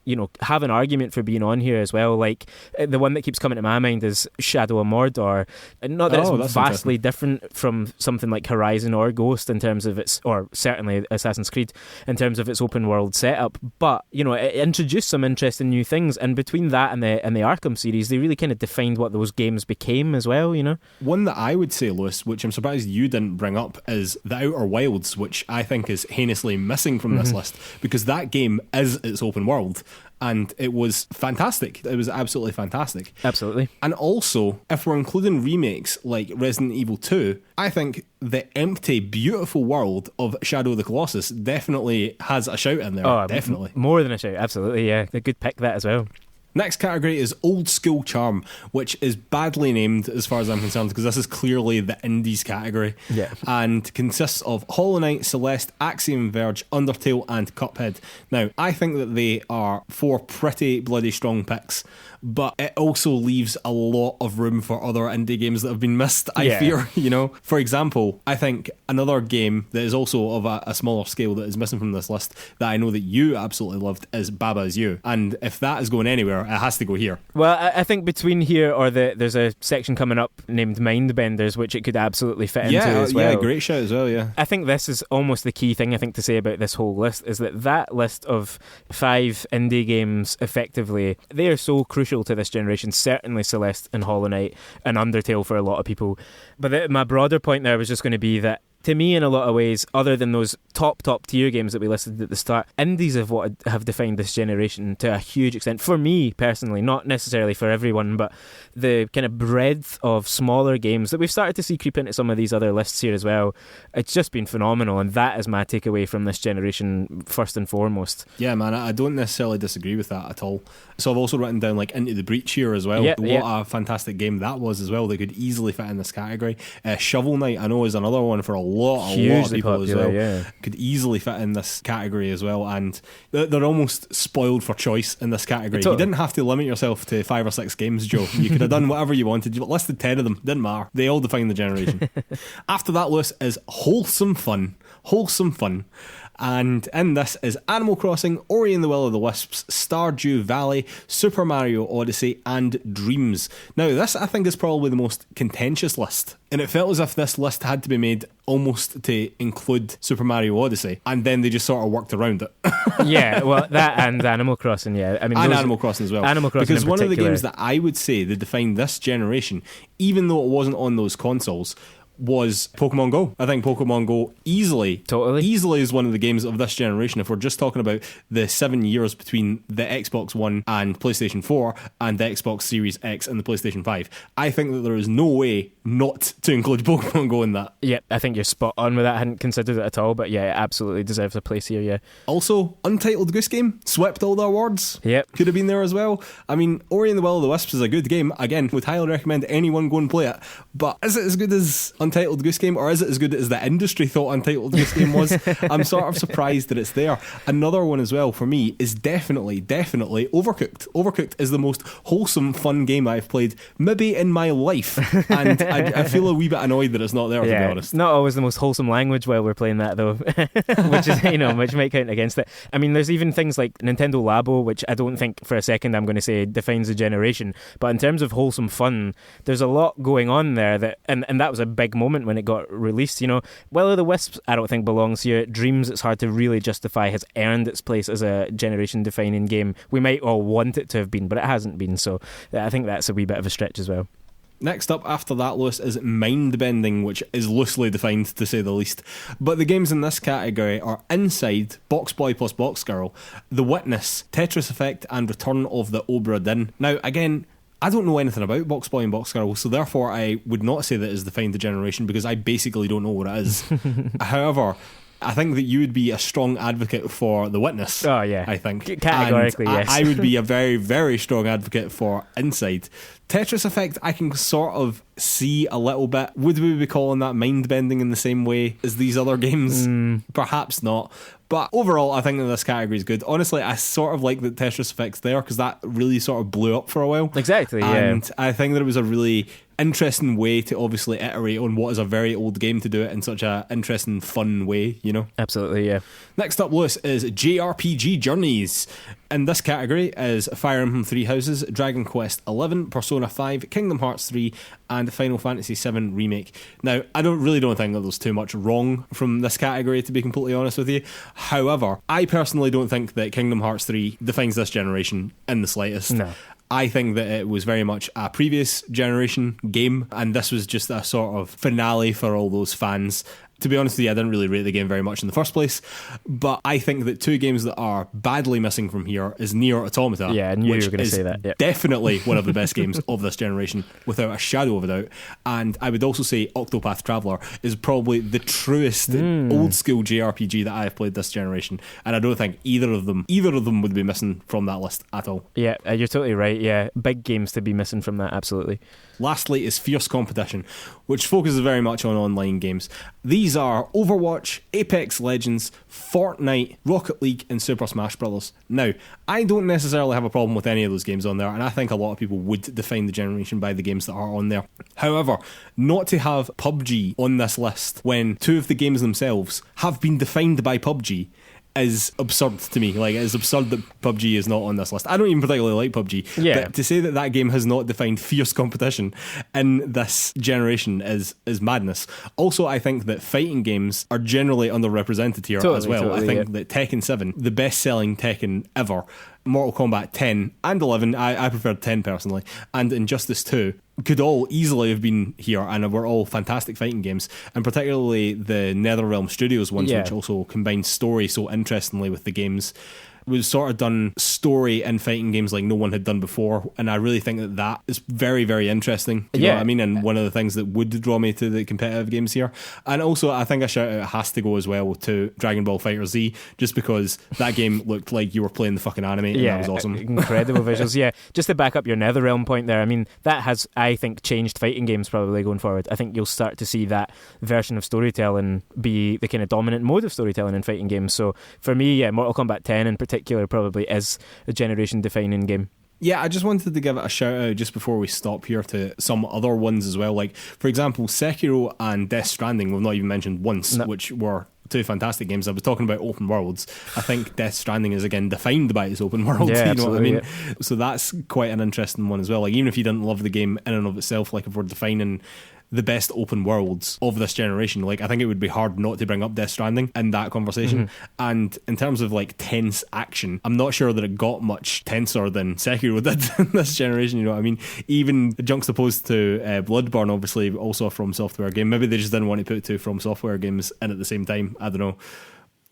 have an argument for being on here as well. Like, the one that keeps coming to my mind is Shadow of Mordor. And not that it's vastly different from something like Horizon or Ghost in terms of its, or certainly Assassin's Creed in terms of its open world setup, but it introduced some interesting new things, and between that and the Arkham series, they really kind of defined what those games became as well. One that I would say, Lewis, which I'm surprised you didn't bring up, is The Outer Wilds, which I think is heinously missing from this list, because that game is its open world, and it was fantastic. It was absolutely fantastic. Absolutely. And also, if we're including remakes like Resident Evil 2, I think the empty, beautiful world of Shadow of the Colossus definitely has a shout in there. Oh, definitely. More than a shout, absolutely, yeah. A good pick, that as well. Next category is Old School Charm, which is badly named as far as I'm concerned, because this is clearly the indies category. Yeah. And consists of Hollow Knight, Celeste, Axiom Verge, Undertale and Cuphead. Now, I think that they are 4 pretty bloody strong picks, but it also leaves a lot of room for other indie games that have been missed, I fear, For example, I think another game that is also of a smaller scale that is missing from this list that I know that you absolutely loved is Baba Is You. And if that is going anywhere, it has to go here. Well, I think between here or there's a section coming up named Mindbenders, which it could absolutely fit into as well. Yeah, great shout as well, yeah. I think this is almost the key thing, I think, to say about this whole list, is that list of 5 indie games, effectively, they are so crucial central to this generation. Certainly Celeste and Hollow Knight and Undertale for a lot of people. But my broader point there was just going to be that, to me, in a lot of ways, other than those top tier games that we listed at the start, indies have defined this generation to a huge extent. For me, personally, not necessarily for everyone, but the kind of breadth of smaller games that we've started to see creep into some of these other lists here as well, it's just been phenomenal, and that is my takeaway from this generation, first and foremost. Yeah, man, I don't necessarily disagree with that at all. So I've also written down, like, Into the Breach here as well. What a fantastic game that was as well. They could easily fit in this category. Shovel Knight, I know, is another one for a lot of people popular, as well. Yeah. Could easily fit in this category as well, and they're almost spoiled for choice in this category. Totally. You didn't have to limit yourself to 5 or 6 games, Joe. You could have done whatever you wanted. You listed 10 of them, didn't matter. They all define the generation. After that list is wholesome fun. And in this is Animal Crossing, Ori and the Will of the Wisps, Stardew Valley, Super Mario Odyssey, and Dreams. Now, this, I think, is probably the most contentious list, and it felt as if this list had to be made almost to include Super Mario Odyssey, and then they just sort of worked around it. Yeah, well, that and Animal Crossing, yeah. I mean, and Animal Crossing as well. Animal Crossing, because one of the games that I would say that defined this generation, even though it wasn't on those consoles, was Pokemon Go. I think Pokemon Go easily is one of the games of this generation. If we're just talking about the 7 years between the Xbox One and PlayStation 4 and the Xbox Series X and the PlayStation 5, I think that there is no way not to include Pokemon Go in that. Yeah, I think you're spot on with that. I hadn't considered it at all, but yeah, it absolutely deserves a place here, yeah. Also, Untitled Goose Game swept all the awards. Yep. Could have been there as well. I mean, Ori and the Will of the Wisps is a good game. Again, would highly recommend anyone go and play it. But is it as good as Untitled Goose Game, or is it as good as the industry thought Untitled Goose Game was? I'm sort of surprised that it's there. Another one as well for me is definitely Overcooked. Overcooked is the most wholesome, fun game I've played maybe in my life, and I feel a wee bit annoyed that it's not there, to be honest. Not always the most wholesome language while we're playing that, though, which is, which might count against it. I mean, there's even things like Nintendo Labo, which I don't think for a second I'm going to say defines the generation, but in terms of wholesome fun, there's a lot going on there that, and that was a big moment when it got released. Will of the Wisps I don't think belongs here. Dreams, it's hard to really justify, has earned its place as a generation defining game. We might all want it to have been, but it hasn't been, so I think that's a wee bit of a stretch as well. Next up after that list is Mind-Bending, which is loosely defined to say the least. But the games in this category are Inside, Box Boy plus Box Girl, The Witness, Tetris Effect, and Return of the Obra Dinn. Now, again, I don't know anything about Box Boy and Box Girl, so therefore I would not say that it's defined the generation, because I basically don't know what it is. However, I think that you would be a strong advocate for The Witness. Oh, yeah. I think. Categorically, yes. I would be a very, very strong advocate for Inside. Tetris Effect, I can sort of see a little bit. Would we be calling that mind-bending in the same way as these other games? Perhaps not. But overall, I think that this category is good. Honestly, I sort of like that Tetris Effect's there, because that really sort of blew up for a while. Exactly, yeah. And I think that it was a really interesting way to obviously iterate on what is a very old game, to do it in such a interesting, fun way, Absolutely, yeah. Next up, Lewis, is JRPG Journeys. In this category is Fire Emblem Three Houses, Dragon Quest XI, Persona 5, Kingdom Hearts 3, and Final Fantasy VII Remake. Now, I don't think that there's too much wrong from this category, to be completely honest with you. However, I personally don't think that Kingdom Hearts 3 defines this generation in the slightest. No. I think that it was very much a previous generation game, and this was just a sort of finale for all those fans. To be honest with you, I didn't really rate the game very much in the first place, but I think that two games that are badly missing from here is Nier Automata, yeah, I knew you were going to say that. Yep. Definitely one of the best games of this generation, without a shadow of a doubt. And I would also say Octopath Traveler is probably the truest old school JRPG that I have played this generation, and I don't think either of them would be missing from that list at all. Yeah, you're totally right. Yeah, big games to be missing from that, absolutely. Lastly is Fierce Competition, which focuses very much on online games. These are Overwatch, Apex Legends, Fortnite, Rocket League, and Super Smash Bros. Now, I don't necessarily have a problem with any of those games on there, and I think a lot of people would define the generation by the games that are on there. However, not to have PUBG on this list when two of the games themselves have been defined by PUBG is absurd to me. Like, it's absurd that PUBG is not on this list. I don't even particularly like PUBG, but to say that that game has not defined fierce competition in this generation is madness. Also, I think that fighting games are generally underrepresented here as well. I think that Tekken 7, the best-selling Tekken ever, Mortal Kombat 10 and 11, I preferred 10 personally, and Injustice 2 could all easily have been here, and were all fantastic fighting games, and particularly the NetherRealm Studios ones, which also combine story so interestingly with the games. We've sort of done story in fighting games like no one had done before, and I really think that is very, very interesting. Do you know what I mean? And one of the things that would draw me to the competitive games here. And also, I think a shout out has to go as well to Dragon Ball FighterZ, just because that game looked like you were playing the fucking anime, and that was awesome. Incredible visuals. Yeah, just to back up your NetherRealm point there, I mean, that has, I think, changed fighting games probably going forward. I think you'll start to see that version of storytelling be the kind of dominant mode of storytelling in fighting games. So for me, Mortal Kombat 10 in particular probably is a generation defining game. Yeah, I just wanted to give it a shout out just before we stop here to some other ones as well. Like, for example, Sekiro and Death Stranding we've not even mentioned once, which were two fantastic games. I was talking about open worlds. I think Death Stranding is again defined by its open world. Yeah, you know what I mean? Yeah. So that's quite an interesting one as well. Like, even if you didn't love the game in and of itself, like if we're defining the best open worlds of this generation, like I think it would be hard not to bring up Death Stranding in that conversation. And in terms of like tense action, I'm not sure that it got much tenser than Sekiro did in this generation, you know what I mean? Even juxtaposed to Bloodborne, obviously also a From Software game. Maybe they just didn't want to put two From Software games in at the same time, I don't know.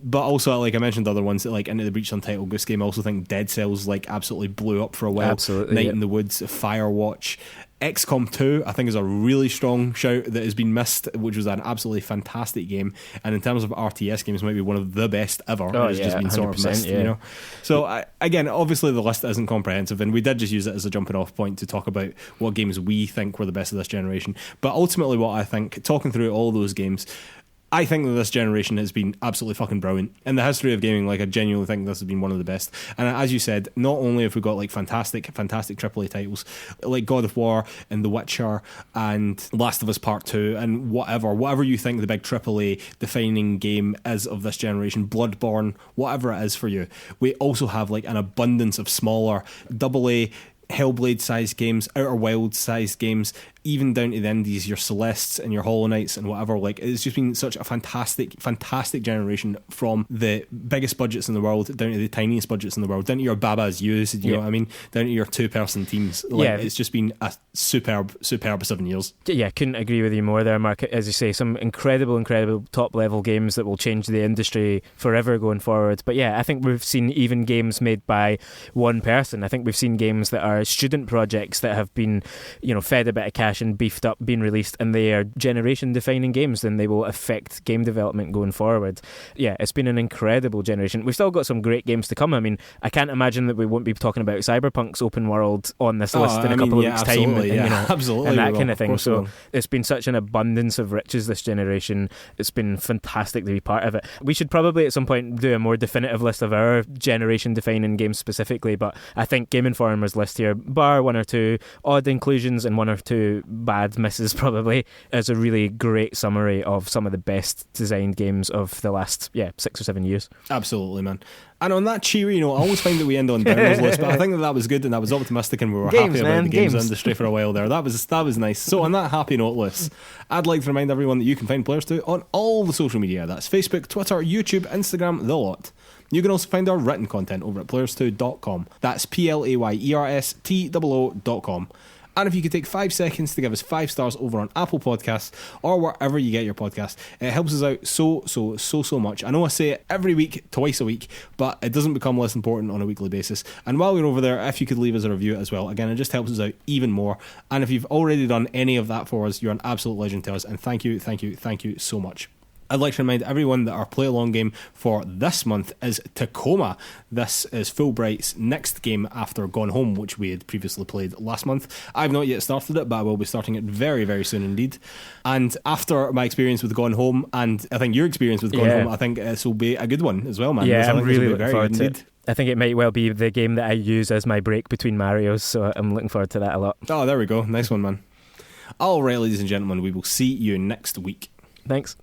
But also, like I mentioned, other ones like Into the Breach, Untitled Goose Game. I also think Dead Cells like absolutely blew up for a while. Absolutely, Night in the Woods, Firewatch, XCOM 2 I think is a really strong shout that has been missed, which was an absolutely fantastic game, and in terms of RTS games might be one of the best ever. It's just been sort of missed, you know. So again, obviously the list isn't comprehensive, and we did just use it as a jumping off point to talk about what games we think were the best of this generation. But ultimately what I think, talking through all those games, I think that this generation has been absolutely fucking brilliant. In the history of gaming, like I genuinely think this has been one of the best. And as you said, not only have we got like fantastic AAA titles like God of War and The Witcher and Last of Us Part 2 and whatever you think the big AAA defining game is of this generation, Bloodborne, whatever it is for you, we also have like an abundance of smaller AA Hellblade sized games, Outer Wilds sized games, even down to the indies, your Celestes and your Hollow Knights and whatever. Like, it's just been such a fantastic generation, from the biggest budgets in the world down to the tiniest budgets in the world, down to your Baba's U's, you know what I mean, down to your two-person teams. Like, it's just been a superb 7 years. Yeah, couldn't agree with you more there, Mark. As you say, some incredible top-level games that will change the industry forever going forward. But yeah, I think we've seen even games made by one person. I think we've seen games that are student projects that have been, you know, fed a bit of cash and beefed up, being released, and they are generation defining games, and they will affect game development going forward. Yeah, it's been an incredible generation. We've still got some great games to come. I mean, I can't imagine that we won't be talking about Cyberpunk's open world on this list in a couple of weeks' time, and, you know, absolutely, and that kind of thing. So it's been such an abundance of riches this generation. It's been fantastic to be part of it. We should probably at some point do a more definitive list of our generation defining games specifically, but I think Game Informer's list here, bar one or two odd inclusions and one or two bad misses probably, is a really great summary of some of the best designed games of the last 6 or 7 years. Absolutely, man. And on that cheery note, I always find that we end on downers list, but I think that was good and that was optimistic, and we were happy about the games industry for a while there. That was nice. So on that happy note list, I'd like to remind everyone that you can find PlayersToo on all the social media. That's Facebook, Twitter, YouTube, Instagram, the lot. You can also find our written content over at PlayersToo.com. That's PlayerStoo.com. And if you could take 5 seconds to give us 5 stars over on Apple Podcasts or wherever you get your podcast, it helps us out so much. I know I say it every week, twice a week, but it doesn't become less important on a weekly basis. And while you're over there, if you could leave us a review as well, again, it just helps us out even more. And if you've already done any of that for us, you're an absolute legend to us, and thank you so much. I'd like to remind everyone that our play-along game for this month is Tacoma. This is Fulbright's next game after Gone Home, which we had previously played last month. I've not yet started it, but I will be starting it very, very soon indeed. And after my experience with Gone Home, and I think your experience with Gone Home, I think this will be a good one as well, man. Yeah, I'm really looking forward to it. I think it might well be the game that I use as my break between Marios, so I'm looking forward to that a lot. Oh, there we go. Nice one, man. All right, ladies and gentlemen, we will see you next week. Thanks.